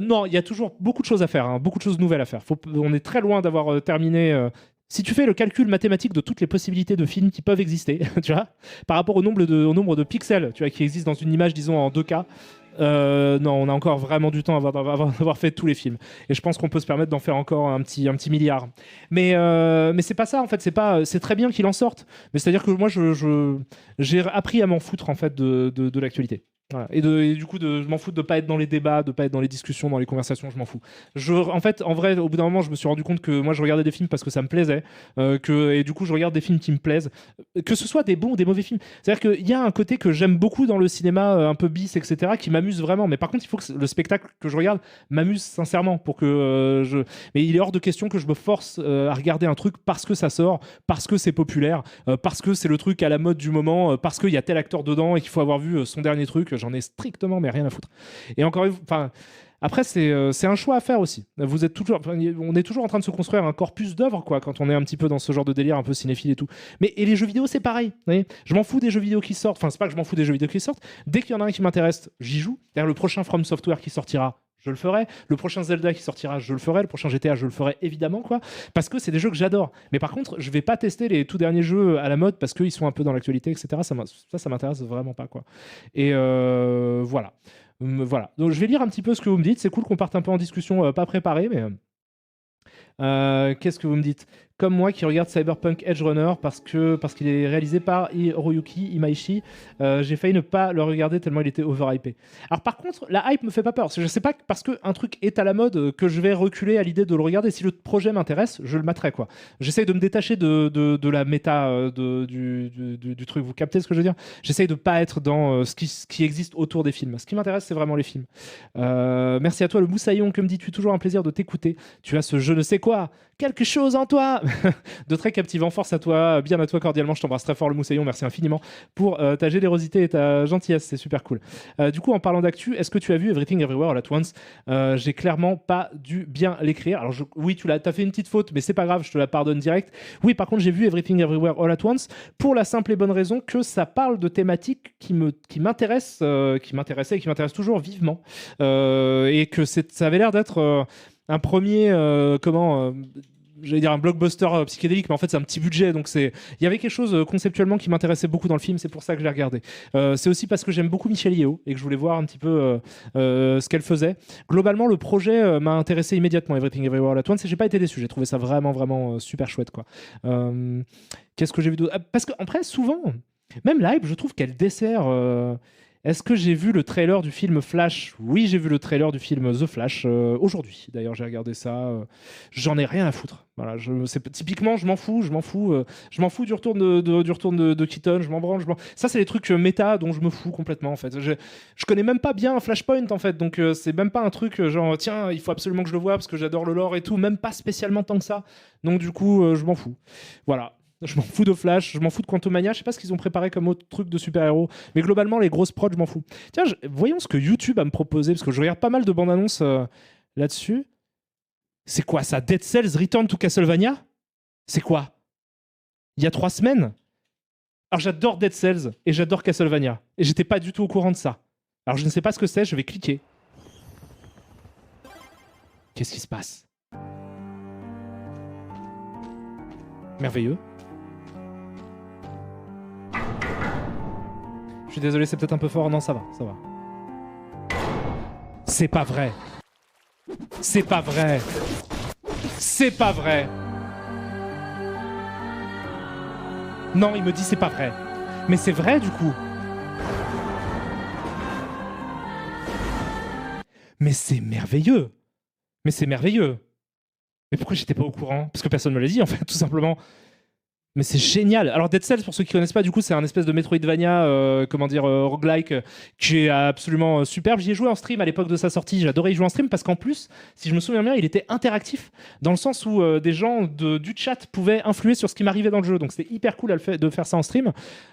Non, il y a toujours beaucoup de choses à faire, hein, beaucoup de choses nouvelles à faire. On est très loin d'avoir terminé... Si tu fais le calcul mathématique de toutes les possibilités de films qui peuvent exister, tu vois, par rapport au nombre de pixels, tu vois, qui existent dans une image, disons en 2K, non, on a encore vraiment du temps avant d'avoir fait tous les films. Et je pense qu'on peut se permettre d'en faire encore un petit milliard. Mais c'est pas ça, en fait. C'est très bien qu'il en sorte. Mais c'est-à-dire que moi, j'ai appris à m'en foutre, en fait, de l'actualité. Voilà. Et du coup, je m'en fous de ne pas être dans les débats, de ne pas être dans les discussions, dans les conversations, je m'en fous. En fait, en vrai, au bout d'un moment, je me suis rendu compte que moi, je regardais des films parce que ça me plaisait, et du coup, je regarde des films qui me plaisent, que ce soit des bons ou des mauvais films. C'est-à-dire qu'il y a un côté que j'aime beaucoup dans le cinéma, un peu bis, etc., qui m'amuse vraiment. Mais par contre, il faut que le spectacle que je regarde m'amuse sincèrement pour que Mais il est hors de question que je me force à regarder un truc parce que ça sort, parce que c'est populaire, parce que c'est le truc à la mode du moment, parce qu'il y a tel acteur dedans et qu'il faut avoir vu son dernier truc. J'en ai strictement mais rien à foutre. Et encore une fois, après c'est un choix à faire aussi. On est toujours en train de se construire un corpus d'œuvres, quoi, quand on est un petit peu dans ce genre de délire un peu cinéphile et tout. Et les jeux vidéo, c'est pareil. Vous voyez, je m'en fous des jeux vidéo qui sortent. Enfin, c'est pas que je m'en fous des jeux vidéo qui sortent. Dès qu'il y en a un qui m'intéresse, j'y joue. D'ailleurs, le prochain From Software qui sortira, je le ferai. Le prochain Zelda qui sortira, je le ferai. Le prochain GTA, je le ferai évidemment, quoi. Parce que c'est des jeux que j'adore. Mais par contre, je vais pas tester les tout derniers jeux à la mode parce qu'ils sont un peu dans l'actualité, etc. Ça m'intéresse vraiment pas, quoi. Et voilà. Voilà. Donc je vais lire un petit peu ce que vous me dites. C'est cool qu'on parte un peu en discussion pas préparée, mais qu'est-ce que vous me dites? Comme moi qui regarde Cyberpunk Edge Runner parce qu'il est réalisé par Hiroyuki Imaishi, j'ai failli ne pas le regarder tellement il était overhypé. Alors par contre, la hype me fait pas peur. Je sais pas parce qu'un truc est à la mode que je vais reculer à l'idée de le regarder. Si le projet m'intéresse, je le materai, quoi. J'essaye de me détacher de la méta du truc. Vous captez ce que je veux dire? J'essaye de pas être dans ce qui existe autour des films. Ce qui m'intéresse, c'est vraiment les films. Merci à toi, le Moussaillon, que me dis-tu? Toujours un plaisir de t'écouter. Tu as ce je ne sais quoi, quelque chose en toi de très captivant. Force à toi, bien à toi cordialement. Je t'embrasse très fort, le Moussaillon. Merci infiniment pour ta générosité et ta gentillesse. C'est super cool. Du coup, en parlant d'actu, est-ce que tu as vu Everything Everywhere All at Once? J'ai clairement pas dû bien l'écrire. Alors oui, t'as fait une petite faute, mais c'est pas grave, je te la pardonne direct. Oui, par contre, j'ai vu Everything Everywhere All at Once pour la simple et bonne raison que ça parle de thématiques qui m'intéressent, qui m'intéressaient et qui m'intéressent toujours vivement. Et que ça avait l'air d'être un premier... j'allais dire un blockbuster psychédélique, mais en fait c'est un petit budget, donc il y avait quelque chose conceptuellement qui m'intéressait beaucoup dans le film, c'est pour ça que je l'ai regardé. C'est aussi parce que j'aime beaucoup Michelle Yeoh et que je voulais voir un petit peu ce qu'elle faisait. Globalement, le projet m'a intéressé immédiatement, Everything Everywhere All at Once, et j'ai pas été déçu, j'ai trouvé ça vraiment vraiment super chouette, quoi. Qu'est-ce que j'ai vu d'autre? Parce qu'après, souvent, même la hype, je trouve qu'elle dessert... Est-ce que j'ai vu le trailer du film Flash? Oui, j'ai vu le trailer du film The Flash aujourd'hui. D'ailleurs, j'ai regardé ça. J'en ai rien à foutre. Voilà, typiquement, je m'en fous. Je m'en fous du retour de Keaton. Je m'en branle. Ça, c'est les trucs méta dont je me fous complètement, en fait. Je connais même pas bien Flashpoint, en fait. Donc, c'est même pas un truc genre, tiens, il faut absolument que je le voie parce que j'adore le lore et tout. Même pas spécialement tant que ça. Donc, du coup, je m'en fous. Voilà. Je m'en fous de Flash, je m'en fous de Quantumania, je sais pas ce qu'ils ont préparé comme autre truc de super-héros, mais globalement, les grosses prods, je m'en fous. Tiens, voyons ce que YouTube a me proposé, parce que je regarde pas mal de bandes annonces là-dessus. C'est quoi ça? Dead Cells Return to Castlevania? C'est quoi? Il y a 3 semaines? Alors j'adore Dead Cells et j'adore Castlevania, et j'étais pas du tout au courant de ça. Alors je ne sais pas ce que c'est, je vais cliquer. Qu'est-ce qui se passe? Merveilleux. Je suis désolé, c'est peut-être un peu fort. Non, ça va. C'est pas vrai. C'est pas vrai. C'est pas vrai. Non, il me dit c'est pas vrai. Mais c'est vrai du coup. Mais c'est merveilleux. Mais c'est merveilleux. Mais pourquoi j'étais pas au courant? Parce que personne me l'a dit en fait, tout simplement. Mais c'est génial. Alors Dead Cells, pour ceux qui connaissent pas, du coup, c'est un espèce de Metroidvania, roguelike, qui est absolument superbe. J'y ai joué en stream à l'époque de sa sortie. J'adorais y jouer en stream parce qu'en plus, si je me souviens bien, il était interactif dans le sens où des gens du chat pouvaient influer sur ce qui m'arrivait dans le jeu. Donc c'était hyper cool de faire ça en stream.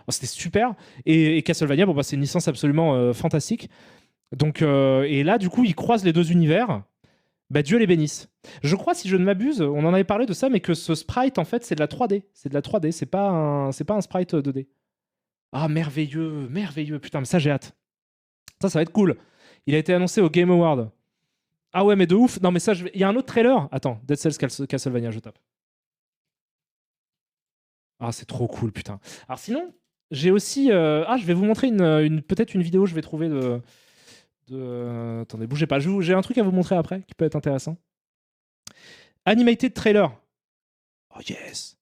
C'était super. Et Castlevania, c'est une licence absolument fantastique. Donc, et là, du coup, ils croisent les deux univers. Bah, Dieu les bénisse. Je crois, si je ne m'abuse, on en avait parlé de ça, mais que ce sprite, en fait, c'est de la 3D. C'est de la 3D, c'est pas un sprite 2D. Ah, merveilleux, merveilleux. Putain, mais ça, j'ai hâte. Ça va être cool. Il a été annoncé au Game Award. Ah ouais, mais de ouf. Non, mais ça, il y a un autre trailer. Attends, Dead Cells Castlevania, je tape. Ah, c'est trop cool, putain. Alors sinon, j'ai aussi... je vais vous montrer peut-être une vidéo, je vais trouver Attendez, bougez pas. J'ai un truc à vous montrer après qui peut être intéressant. Animated trailer. Oh yes.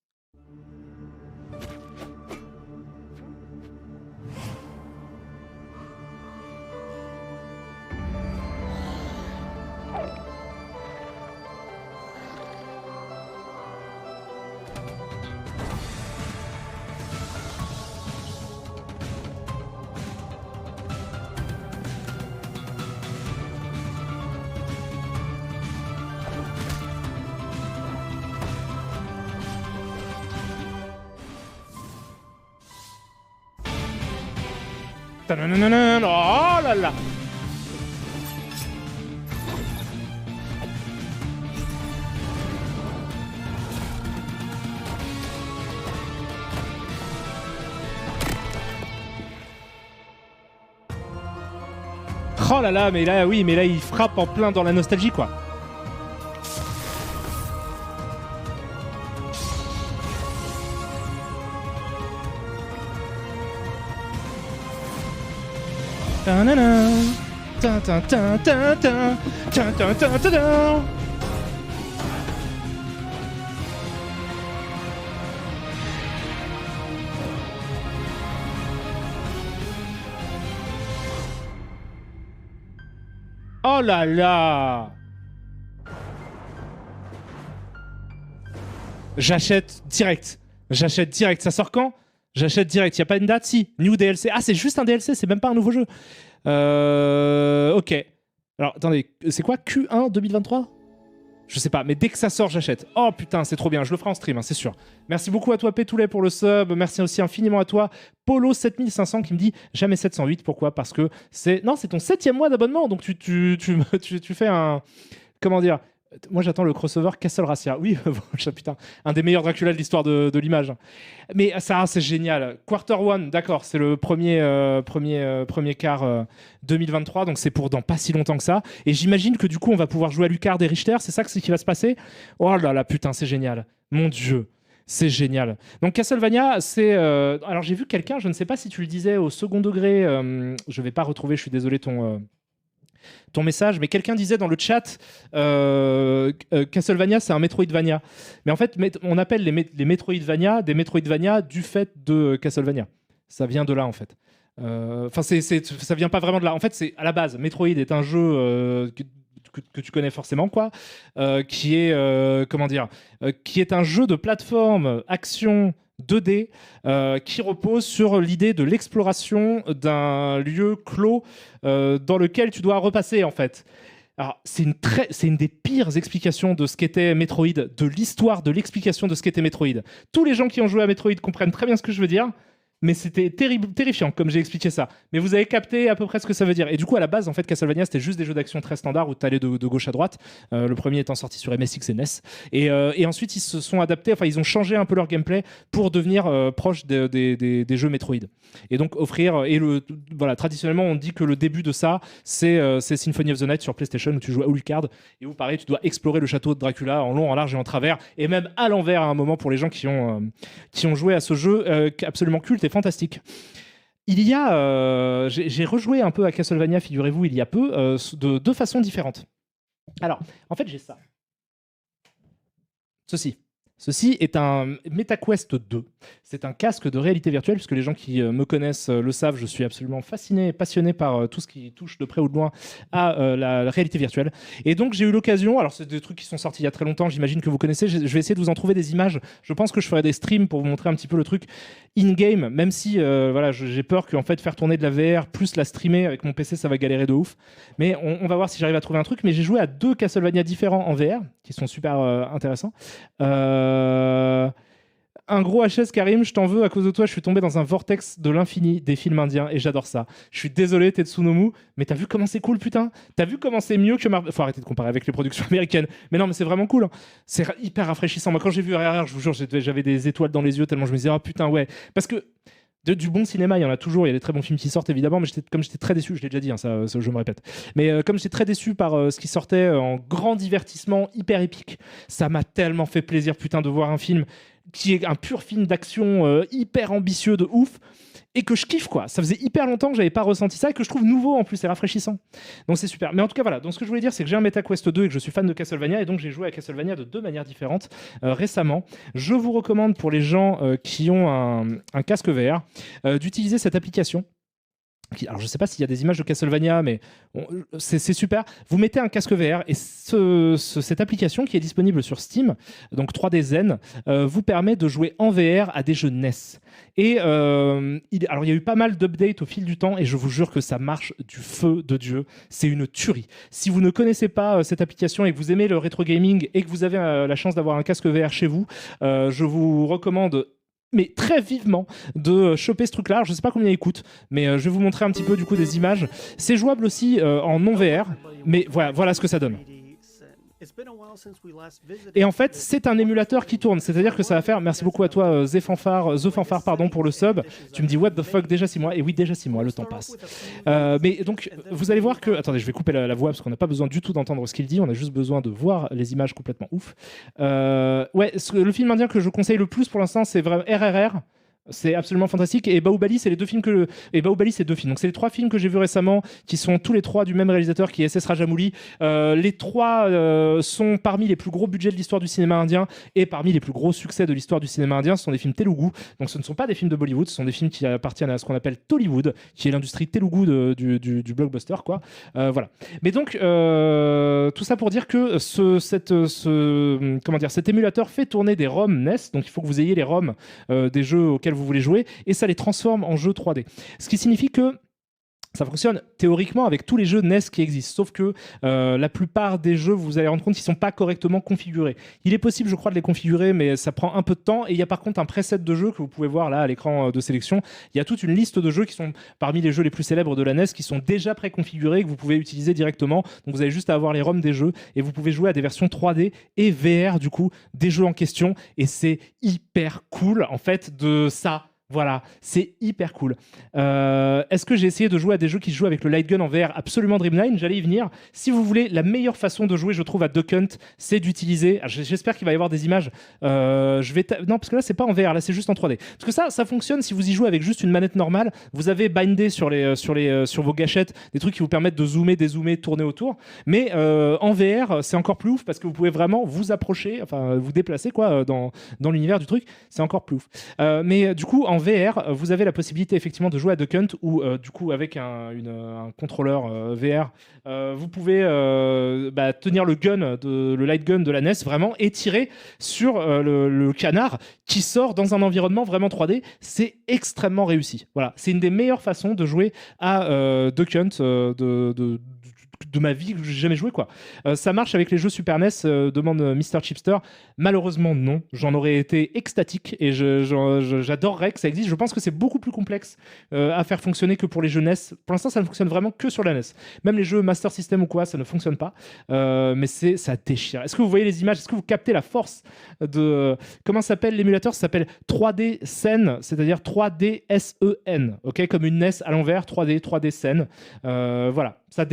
Tananana, oh là là. Oh là là, mais là, oui, mais là, il frappe en plein dans la nostalgie, quoi. Oh là là. J'achète direct. Ça sort quand? J'achète direct. Il n'y a pas une date? Si. New DLC. Ah, c'est juste un DLC, c'est même pas un nouveau jeu. Ok. Alors, attendez, c'est quoi? Q1 2023? Je sais pas, mais dès que ça sort, j'achète. Oh putain, c'est trop bien. Je le ferai en stream, hein, c'est sûr. Merci beaucoup à toi, Pétoulet, pour le sub. Merci aussi infiniment à toi, Polo7500, qui me dit jamais 708. Pourquoi? Parce que c'est... Non, c'est ton 7e mois d'abonnement. Donc, tu fais un... Comment dire? Moi, j'attends le crossover Castle Racia. Oui, putain, un des meilleurs Dracula de l'histoire de l'image. Mais ça, c'est génial. Quarter One, d'accord, c'est le premier quart 2023, donc c'est pour dans pas si longtemps que ça. Et j'imagine que du coup, on va pouvoir jouer à Lucard et Richter. C'est ça qui va se passer? Oh là là, putain, c'est génial. Mon Dieu. C'est génial. Donc Castlevania, c'est... Alors j'ai vu quelqu'un, je ne sais pas si tu le disais au second degré, je vais pas retrouver, je suis désolé, ton message, mais quelqu'un disait dans le chat Castlevania, c'est un Metroidvania. Mais en fait, on appelle les Metroidvania des Metroidvania du fait de Castlevania. Ça vient de là, en fait. Enfin, ça vient pas vraiment de là. En fait, c'est à la base, Metroid est un jeu que tu connais forcément, quoi, qui est qui est un jeu de plateforme action 2D qui repose sur l'idée de l'exploration d'un lieu clos dans lequel tu dois repasser, en fait. Alors, c'est une des pires explications de ce qu'était Metroid, de l'histoire de l'explication de ce qu'était Metroid. Tous les gens qui ont joué à Metroid comprennent très bien ce que je veux dire, mais c'était terrifiant comme j'ai expliqué ça. Mais vous avez capté à peu près ce que ça veut dire. Et du coup, à la base, en fait, Castlevania, c'était juste des jeux d'action très standards où tu allais de gauche à droite. Le premier étant sorti sur MSX et NES. Et ensuite, ils se sont adaptés, enfin, ils ont changé un peu leur gameplay pour devenir proche des jeux Metroid. Et donc, offrir. Voilà, traditionnellement, on dit que le début de ça, c'est Symphony of the Night sur PlayStation où tu joues à Alucard et où, pareil, tu dois explorer le château de Dracula en long, en large et en travers, et même à l'envers à un moment pour les gens qui ont joué à ce jeu absolument culte et fantastique. Il y a, j'ai rejoué un peu à Castlevania, figurez-vous, il y a peu, de deux façons différentes. Alors, en fait, j'ai ça. Ceci. Ceci est un MetaQuest 2. C'est un casque de réalité virtuelle, puisque les gens qui me connaissent le savent, je suis absolument fasciné et passionné par tout ce qui touche de près ou de loin à la réalité virtuelle. Et donc j'ai eu l'occasion, alors c'est des trucs qui sont sortis il y a très longtemps, j'imagine que vous connaissez, je vais essayer de vous en trouver des images. Je pense que je ferai des streams pour vous montrer un petit peu le truc in-game, même si voilà, j'ai peur qu'en fait faire tourner de la VR plus la streamer avec mon PC, ça va galérer de ouf. Mais on va voir si j'arrive à trouver un truc. Mais j'ai joué à 2 Castlevania différents en VR, qui sont super intéressants. Un gros HS, Karim, je t'en veux, à cause de toi, je suis tombé dans un vortex de l'infini des films indiens et j'adore ça. Je suis désolé, Tetsunomu, mais t'as vu comment c'est cool, putain? T'as vu comment c'est mieux que Marvel? Faut arrêter de comparer avec les productions américaines. Mais non, mais c'est vraiment cool. Hein. C'est hyper rafraîchissant. Moi, quand j'ai vu RRR, je vous jure, j'avais des étoiles dans les yeux tellement je me disais, oh putain, ouais. Parce que du bon cinéma, il y en a toujours, il y a des très bons films qui sortent évidemment, mais comme j'étais très déçu, je l'ai déjà dit, hein, ça, je me répète, mais comme j'étais très déçu par ce qui sortait en grand divertissement hyper épique, ça m'a tellement fait plaisir, putain, de voir un film qui est un pur film d'action hyper ambitieux de ouf, et que je kiffe, quoi. Ça faisait hyper longtemps que j'avais pas ressenti ça et que je trouve nouveau en plus, c'est rafraîchissant. Donc c'est super. Mais en tout cas, voilà. Donc ce que je voulais dire, c'est que j'ai un MetaQuest 2 et que je suis fan de Castlevania et donc j'ai joué à Castlevania de 2 manières différentes récemment. Je vous recommande pour les gens qui ont un casque VR d'utiliser cette application. Alors je sais pas s'il y a des images de Castlevania, mais c'est super. Vous mettez un casque VR et cette application qui est disponible sur Steam, donc 3D Zen, vous permet de jouer en VR à des jeux NES. Et alors il y a eu pas mal d'updates au fil du temps et je vous jure que ça marche du feu de Dieu. C'est une tuerie. Si vous ne connaissez pas cette application et que vous aimez le rétro gaming et que vous avez la chance d'avoir un casque VR chez vous, je vous recommande mais très vivement de choper ce truc-là. Alors, je sais pas combien il coûte, mais je vais vous montrer un petit peu du coup des images. C'est jouable aussi en non VR, mais voilà ce que ça donne. Et en fait, c'est un émulateur qui tourne, c'est-à-dire que ça va faire. Merci beaucoup à toi, The Fanfare, pardon, pour le sub. Tu me dis what the fuck, déjà 6 mois. Et oui, déjà 6 mois, le temps passe. Mais donc, vous allez voir que. Attendez, je vais couper la voix parce qu'on n'a pas besoin du tout d'entendre ce qu'il dit. On a juste besoin de voir les images complètement ouf. Ouais, le film indien que je conseille le plus pour l'instant, c'est vraiment RRR. C'est absolument fantastique. Et Bahubali, c'est les 2 films Bahubali, c'est 2 films. Donc, c'est les 3 films que j'ai vus récemment, qui sont tous les 3 du même réalisateur, qui est S.S. Rajamouli. Les 3 sont parmi les plus gros budgets de l'histoire du cinéma indien et parmi les plus gros succès de l'histoire du cinéma indien. Ce sont des films Telugu. Donc, ce ne sont pas des films de Bollywood, ce sont des films qui appartiennent à ce qu'on appelle Tollywood, qui est l'industrie Telugu du blockbuster, quoi. Voilà. Mais donc, tout ça pour dire que cet émulateur fait tourner des ROM NES. Donc, il faut que vous ayez les ROM des jeux auxquels vous voulez jouer et ça les transforme en jeux 3D. Ce qui signifie que ça fonctionne théoriquement avec tous les jeux NES qui existent, sauf que la plupart des jeux, vous allez rendre compte qu'ils ne sont pas correctement configurés. Il est possible, je crois, de les configurer, mais ça prend un peu de temps. Et il y a par contre un preset de jeux que vous pouvez voir là à l'écran de sélection. Il y a toute une liste de jeux qui sont parmi les jeux les plus célèbres de la NES, qui sont déjà préconfigurés, que vous pouvez utiliser directement. Donc vous avez juste à avoir les ROM des jeux et vous pouvez jouer à des versions 3D et VR du coup des jeux en question. Et c'est hyper cool en fait de ça. Voilà, c'est hyper cool. Est-ce que j'ai essayé de jouer à des jeux qui se jouent avec le Light Gun en VR? Absolument, Dreamline, j'allais y venir. Si vous voulez, la meilleure façon de jouer, je trouve, à Duck Hunt, c'est d'utiliser... J'espère qu'il va y avoir des images. Non, parce que là, c'est pas en VR, là, c'est juste en 3D. Parce que ça fonctionne si vous y jouez avec juste une manette normale. Vous avez bindé sur vos gâchettes des trucs qui vous permettent de zoomer, dézoomer, tourner autour. Mais en VR, c'est encore plus ouf parce que vous pouvez vraiment vous approcher, enfin, vous déplacer quoi, dans l'univers du truc. C'est encore plus ouf. Mais du coup, en VR, vous avez la possibilité effectivement de jouer à Duck Hunt où du coup avec un contrôleur VR, vous pouvez tenir le light gun de la NES vraiment et tirer sur le canard qui sort dans un environnement vraiment 3D. C'est extrêmement réussi. Voilà, c'est une des meilleures façons de jouer à Duck Hunt de ma vie que j'ai jamais joué quoi. Ça marche avec les jeux Super NES, demande Mr Chipster. Malheureusement non, j'en aurais été extatique et j'adorerais que ça existe. Je pense que c'est beaucoup plus complexe à faire fonctionner que pour les jeux NES. Pour l'instant ça ne fonctionne vraiment que sur la NES. Même les jeux Master System ou quoi, ça ne fonctionne pas. Mais ça déchire. Est-ce que vous voyez les images? Est-ce que vous captez la force de... Comment s'appelle l'émulateur? Ça s'appelle 3D Sen, c'est-à-dire 3D SEN, ok, comme une NES à l'envers, 3D Sen. Voilà, ça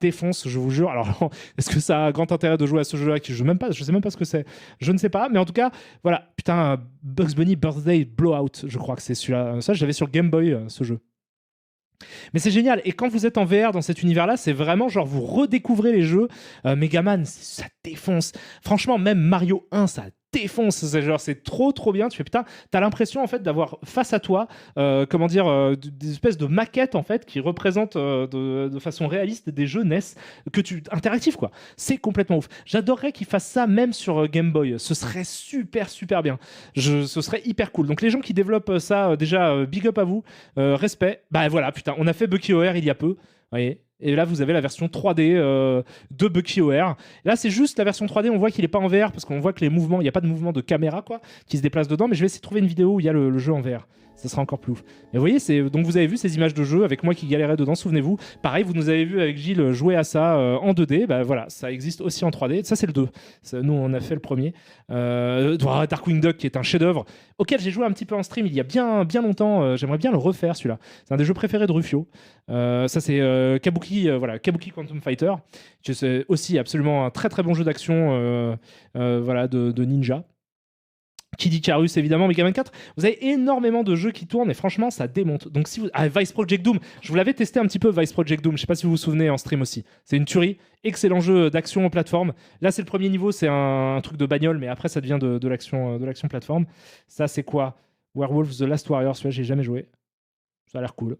défonce, je vous jure. Alors, est-ce que ça a grand intérêt de jouer à ce jeu-là? Je sais même pas ce que c'est. Je ne sais pas, mais en tout cas, voilà. Putain, Bugs Bunny Birthday Blowout, je crois que c'est celui-là. Ça, j'avais sur Game Boy, ce jeu. Mais c'est génial. Et quand vous êtes en VR dans cet univers-là, c'est vraiment genre vous redécouvrez les jeux. Megaman, ça défonce. Franchement, même Mario 1, ça défonce. C'est trop bien. Tu fais putain, t'as l'impression en fait d'avoir face à toi, des espèces de maquettes en fait qui représentent de façon réaliste des jeux NES interactifs quoi. C'est complètement ouf. J'adorerais qu'ils fassent ça même sur Game Boy. Ce serait super bien. Ce serait hyper cool. Donc les gens qui développent ça, déjà big up à vous, respect. Bah voilà, putain, on a fait Bucky OR il y a peu. Vous voyez. Et là, vous avez la version 3D de Bucky OR. Là, c'est juste la version 3D. On voit qu'il n'est pas en VR parce qu'on voit que les mouvements, il n'y a pas de mouvement de caméra quoi, qui se déplace dedans. Mais je vais essayer de trouver une vidéo où il y a le jeu en VR. Ça sera encore plus ouf. Et vous voyez, donc vous avez vu ces images de jeu avec moi qui galérais dedans, souvenez-vous. Pareil, vous nous avez vu avec Gilles jouer à ça en 2D. Bah voilà, ça existe aussi en 3D. Ça, c'est le 2. Nous, on a fait le premier. Darkwing Duck, qui est un chef-d'œuvre, auquel j'ai joué un petit peu en stream il y a bien longtemps. J'aimerais bien le refaire, celui-là. C'est un des jeux préférés de Rufio. Ça, c'est Kabuki Quantum Fighter. C'est aussi absolument un très bon jeu d'action de ninja. Qui dit Carus, évidemment, Mega Man 4. Vous avez énormément de jeux qui tournent et franchement, ça démonte. Donc, si vous... Vice Project Doom, je vous l'avais testé un petit peu, Vice Project Doom. Je sais pas si vous vous souvenez en stream aussi. C'est une tuerie. Excellent jeu d'action en plateforme. Là, c'est le premier niveau, c'est un truc de bagnole, mais après, ça devient de l'action plateforme. Ça, c'est quoi? Werewolf The Last Warrior. Celui-là, j'ai jamais joué. Ça a l'air cool.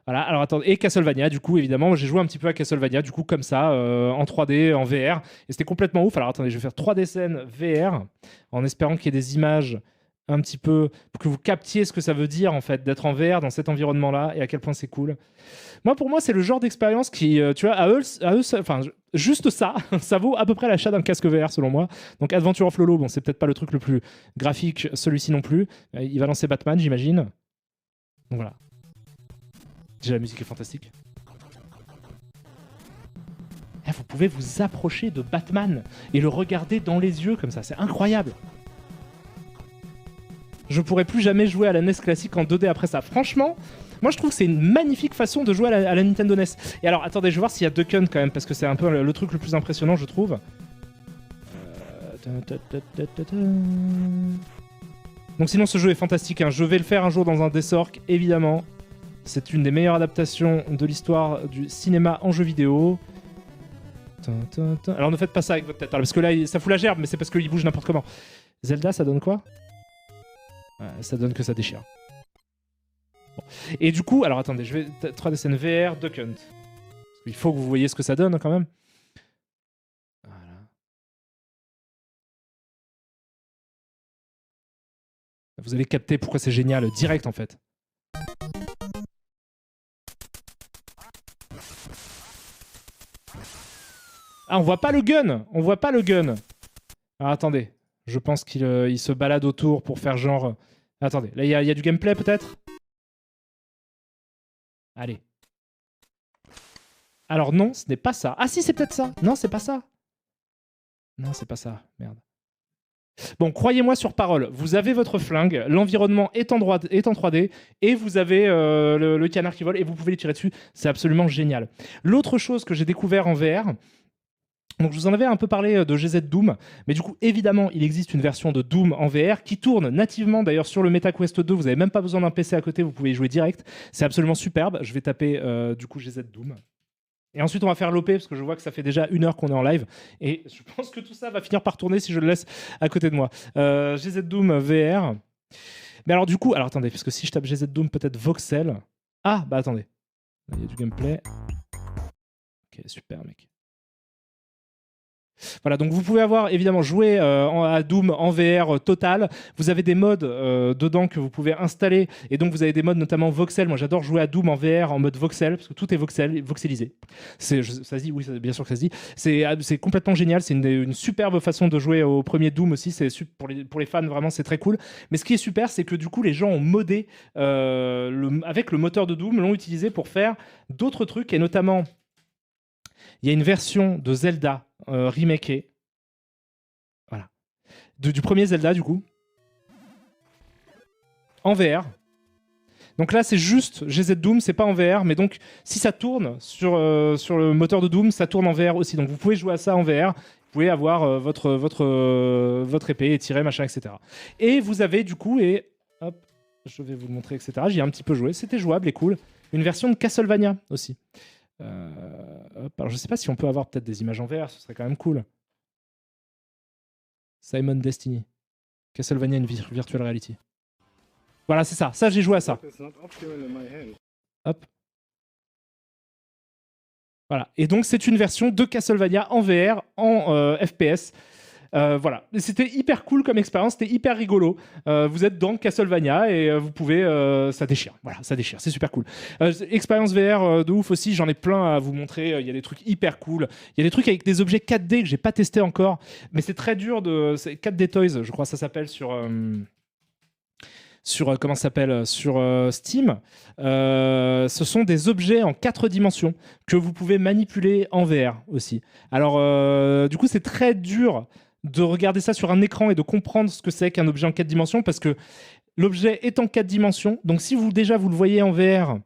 Voilà, alors attendez, et Castlevania, du coup, évidemment, j'ai joué un petit peu à Castlevania, du coup, comme ça, en 3D, en VR, et c'était complètement ouf. Alors attendez, je vais faire 3D scène VR, en espérant qu'il y ait des images un petit peu, pour que vous captiez ce que ça veut dire, en fait, d'être en VR dans cet environnement-là, et à quel point c'est cool. Pour moi, c'est le genre d'expérience qui, tu vois, juste ça, ça vaut à peu près l'achat d'un casque VR, selon moi. Donc, Adventure of Lolo, bon, c'est peut-être pas le truc le plus graphique, celui-ci non plus. Il va lancer Batman, j'imagine. Donc voilà. Déjà, la musique est fantastique. Vous pouvez vous approcher de Batman et le regarder dans les yeux comme ça. C'est incroyable. Je pourrais plus jamais jouer à la NES classique en 2D après ça. Franchement, moi je trouve que c'est une magnifique façon de jouer à la Nintendo NES. Et alors, attendez, je vais voir s'il y a Duck Hunt quand même, parce que c'est un peu le truc le plus impressionnant, je trouve. Donc sinon, ce jeu est fantastique. Hein. Je vais le faire un jour dans un Desork, évidemment. C'est une des meilleures adaptations de l'histoire du cinéma en jeu vidéo. Alors ne faites pas ça avec votre tête, parce que là, ça fout la gerbe, mais c'est parce qu'il bouge n'importe comment. Zelda, ça donne quoi? Ça donne que ça déchire. Bon. Et du coup, alors attendez, je vais 3D scène VR, Duck Hunt. Il faut que vous voyez ce que ça donne quand même. Voilà. Vous allez capter pourquoi c'est génial direct en fait. Ah, on voit pas le gun. On voit pas le gun. Alors attendez, je pense qu'il se balade autour pour faire genre... Attendez, là il y a du gameplay peut-être? Allez. Alors non, ce n'est pas ça. Ah si, c'est peut-être ça. Non, c'est pas ça. Non, c'est pas ça. Merde. Bon, croyez-moi sur parole, vous avez votre flingue, l'environnement est en 3D, et vous avez le canard qui vole, et vous pouvez les tirer dessus. C'est absolument génial. L'autre chose que j'ai découvert en VR... Donc je vous en avais un peu parlé de GZ Doom, mais du coup évidemment il existe une version de Doom en VR qui tourne nativement d'ailleurs sur le MetaQuest 2, vous n'avez même pas besoin d'un PC à côté, vous pouvez y jouer direct, c'est absolument superbe. Je vais taper du coup GZ Doom. Et ensuite on va faire l'OP parce que je vois que ça fait déjà 1 heure qu'on est en live et je pense que tout ça va finir par tourner si je le laisse à côté de moi. GZ Doom VR. Mais alors du coup, alors attendez, parce que si je tape GZ Doom peut-être Voxel. Ah bah attendez, il y a du gameplay. Ok super mec. Voilà, donc vous pouvez avoir évidemment joué à Doom en VR total. Vous avez des modes dedans que vous pouvez installer et donc vous avez des modes notamment voxel. Moi j'adore jouer à Doom en VR en mode voxel parce que tout est voxelisé. Ça se dit, oui, bien sûr que ça se dit. C'est complètement génial. C'est une superbe façon de jouer au premier Doom aussi. C'est pour les fans vraiment c'est très cool. Mais ce qui est super, c'est que du coup les gens ont modé avec le moteur de Doom, l'ont utilisé pour faire d'autres trucs et notamment il y a une version de Zelda remakée. Voilà. Du premier Zelda, du coup. En VR. Donc là, c'est juste GZ Doom, c'est pas en VR, mais donc si ça tourne sur le moteur de Doom, ça tourne en VR aussi. Donc vous pouvez jouer à ça en VR. Vous pouvez avoir votre épée et tirer, machin, etc. Et vous avez du coup, et hop, je vais vous le montrer, etc. J'y ai un petit peu joué. C'était jouable et cool. Une version de Castlevania aussi. Alors je sais pas si on peut avoir peut-être des images en VR, ce serait quand même cool. Simon Destiny. Castlevania Virtual Reality. Voilà, c'est ça. Ça, j'ai joué à ça. Hop. Voilà. Et donc, c'est une version de Castlevania en VR, en FPS. Voilà, c'était hyper cool comme expérience, c'était hyper rigolo. Vous êtes dans Castlevania et vous pouvez, ça déchire. Voilà, ça déchire, c'est super cool. Expérience VR de ouf aussi, j'en ai plein à vous montrer. Il y a des trucs hyper cool. Il y a des trucs avec des objets 4D que j'ai pas testé encore, mais c'est très dur de. C'est 4D Toys, je crois que ça s'appelle sur comment ça s'appelle sur Steam. Ce sont des objets en 4 dimensions que vous pouvez manipuler en VR aussi. Alors, du coup, c'est très dur de regarder ça sur un écran et de comprendre ce que c'est qu'un objet en 4 dimensions parce que l'objet est en 4 dimensions. Donc, si vous le voyez en VR,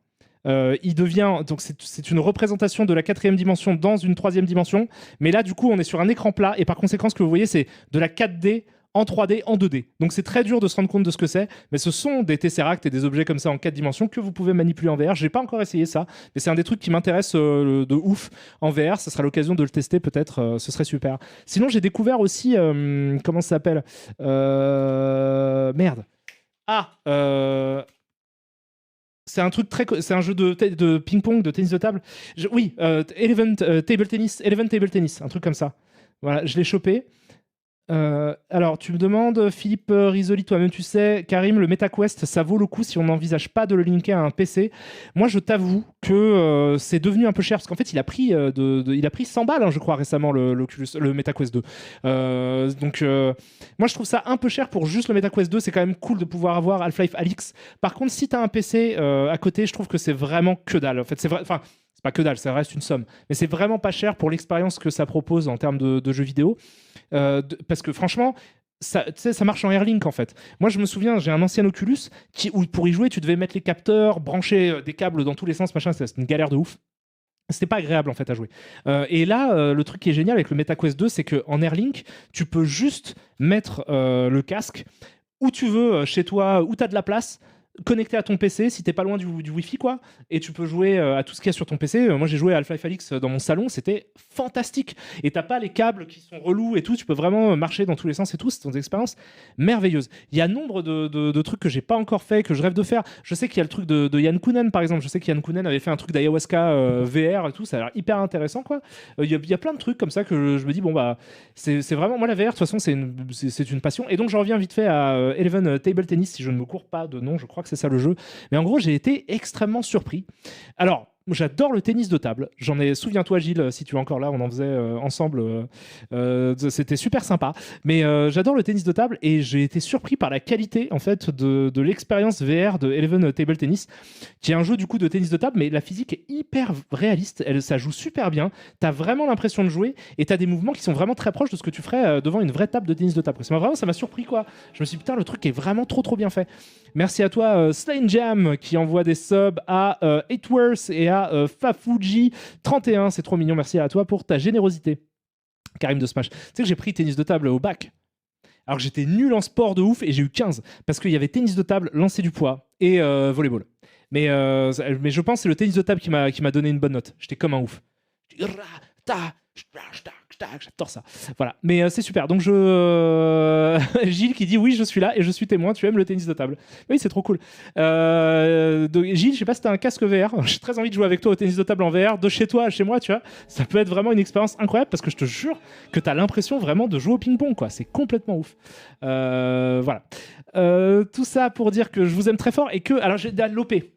il devient donc c'est une représentation de la 4e dimension dans une 3e dimension. Mais là, du coup, on est sur un écran plat et par conséquent, ce que vous voyez, c'est de la 4D en 3D, en 2D. Donc c'est très dur de se rendre compte de ce que c'est, mais ce sont des Tesseract et des objets comme ça en 4 dimensions que vous pouvez manipuler en VR. J'ai pas encore essayé ça, mais c'est un des trucs qui m'intéresse de ouf en VR. Ça sera l'occasion de le tester peut-être, ce serait super. Sinon j'ai découvert aussi, comment ça s'appelle merde. C'est un truc c'est un jeu de ping-pong, de tennis de table. Eleven Table Tennis, un truc comme ça. Voilà, je l'ai chopé. Alors, tu me demandes, Philippe Risoli, toi-même tu sais, Karim, le MetaQuest, ça vaut le coup si on n'envisage pas de le linker à un PC. Moi, je t'avoue que c'est devenu un peu cher parce qu'en fait, il a pris 100 balles, hein, je crois, récemment, le MetaQuest 2. Moi, je trouve ça un peu cher pour juste le MetaQuest 2. C'est quand même cool de pouvoir avoir Half-Life Alyx. Par contre, si tu as un PC à côté, je trouve que c'est vraiment que dalle. En fait, c'est vrai. Enfin, c'est pas que dalle, ça reste une somme. Mais c'est vraiment pas cher pour l'expérience que ça propose en termes de jeux vidéo. Parce que franchement, ça marche en Airlink en fait. Moi, je me souviens, j'ai un ancien Oculus où pour y jouer, tu devais mettre les capteurs, brancher des câbles dans tous les sens, machin. C'était une galère de ouf. C'était pas agréable en fait à jouer. Et là, le truc qui est génial avec le MetaQuest 2, c'est qu'en Airlink, tu peux juste mettre le casque où tu veux, chez toi, où tu as de la place, connecté à ton PC si t'es pas loin du Wi-Fi quoi, et tu peux jouer à tout ce qu'il y a sur ton PC. Moi j'ai joué à Half-Life Alyx dans mon salon, c'était fantastique, et t'as pas les câbles qui sont relous et tout, tu peux vraiment marcher dans tous les sens et tout, c'est une expérience merveilleuse. Il y a nombre de trucs que j'ai pas encore fait, que je rêve de faire. Je sais qu'il y a le truc de Yann Kounen par exemple, je sais qu'Yann Kounen avait fait un truc d'ayahuasca VR et tout, ça a l'air hyper intéressant quoi. Il y a plein de trucs comme ça que je me dis bon bah c'est vraiment, moi la VR de toute façon c'est une passion, et donc je reviens vite fait à Eleven Table Tennis, si je ne me cours pas de nom, je crois que c'est ça le jeu. Mais en gros, j'ai été extrêmement surpris. Alors, j'adore le tennis de table. Souviens-toi, Gilles, si tu es encore là, on en faisait ensemble. C'était super sympa. Mais j'adore le tennis de table et j'ai été surpris par la qualité en fait de l'expérience VR de Eleven Table Tennis, qui est un jeu du coup de tennis de table, mais la physique est hyper réaliste. Ça joue super bien. T'as vraiment l'impression de jouer et t'as des mouvements qui sont vraiment très proches de ce que tu ferais devant une vraie table de tennis de table. Ça m'a surpris quoi. Je me suis dit putain, le truc est vraiment trop bien fait. Merci à toi Slane Jam qui envoie des subs à Eightworth et à Fafuji31, c'est trop mignon, merci à toi pour ta générosité. Karim de Smash. Tu sais que j'ai pris tennis de table au bac, alors que j'étais nul en sport de ouf et j'ai eu 15 parce qu'il y avait tennis de table, lancer du poids et volleyball. Mais je pense que c'est le tennis de table qui m'a donné une bonne note. J'étais comme un ouf. J'adore ça. Voilà. Mais c'est super. Donc Gilles qui dit oui, je suis là et je suis témoin. Tu aimes le tennis de table? Oui, c'est trop cool. Gilles, je sais pas si t'as un casque VR. J'ai très envie de jouer avec toi au tennis de table en VR, de chez toi à chez moi, tu vois. Ça peut être vraiment une expérience incroyable parce que je te jure que t'as l'impression vraiment de jouer au ping-pong, quoi. C'est complètement ouf. Voilà. Tout ça pour dire que je vous aime très fort et que, alors j'ai l'OP.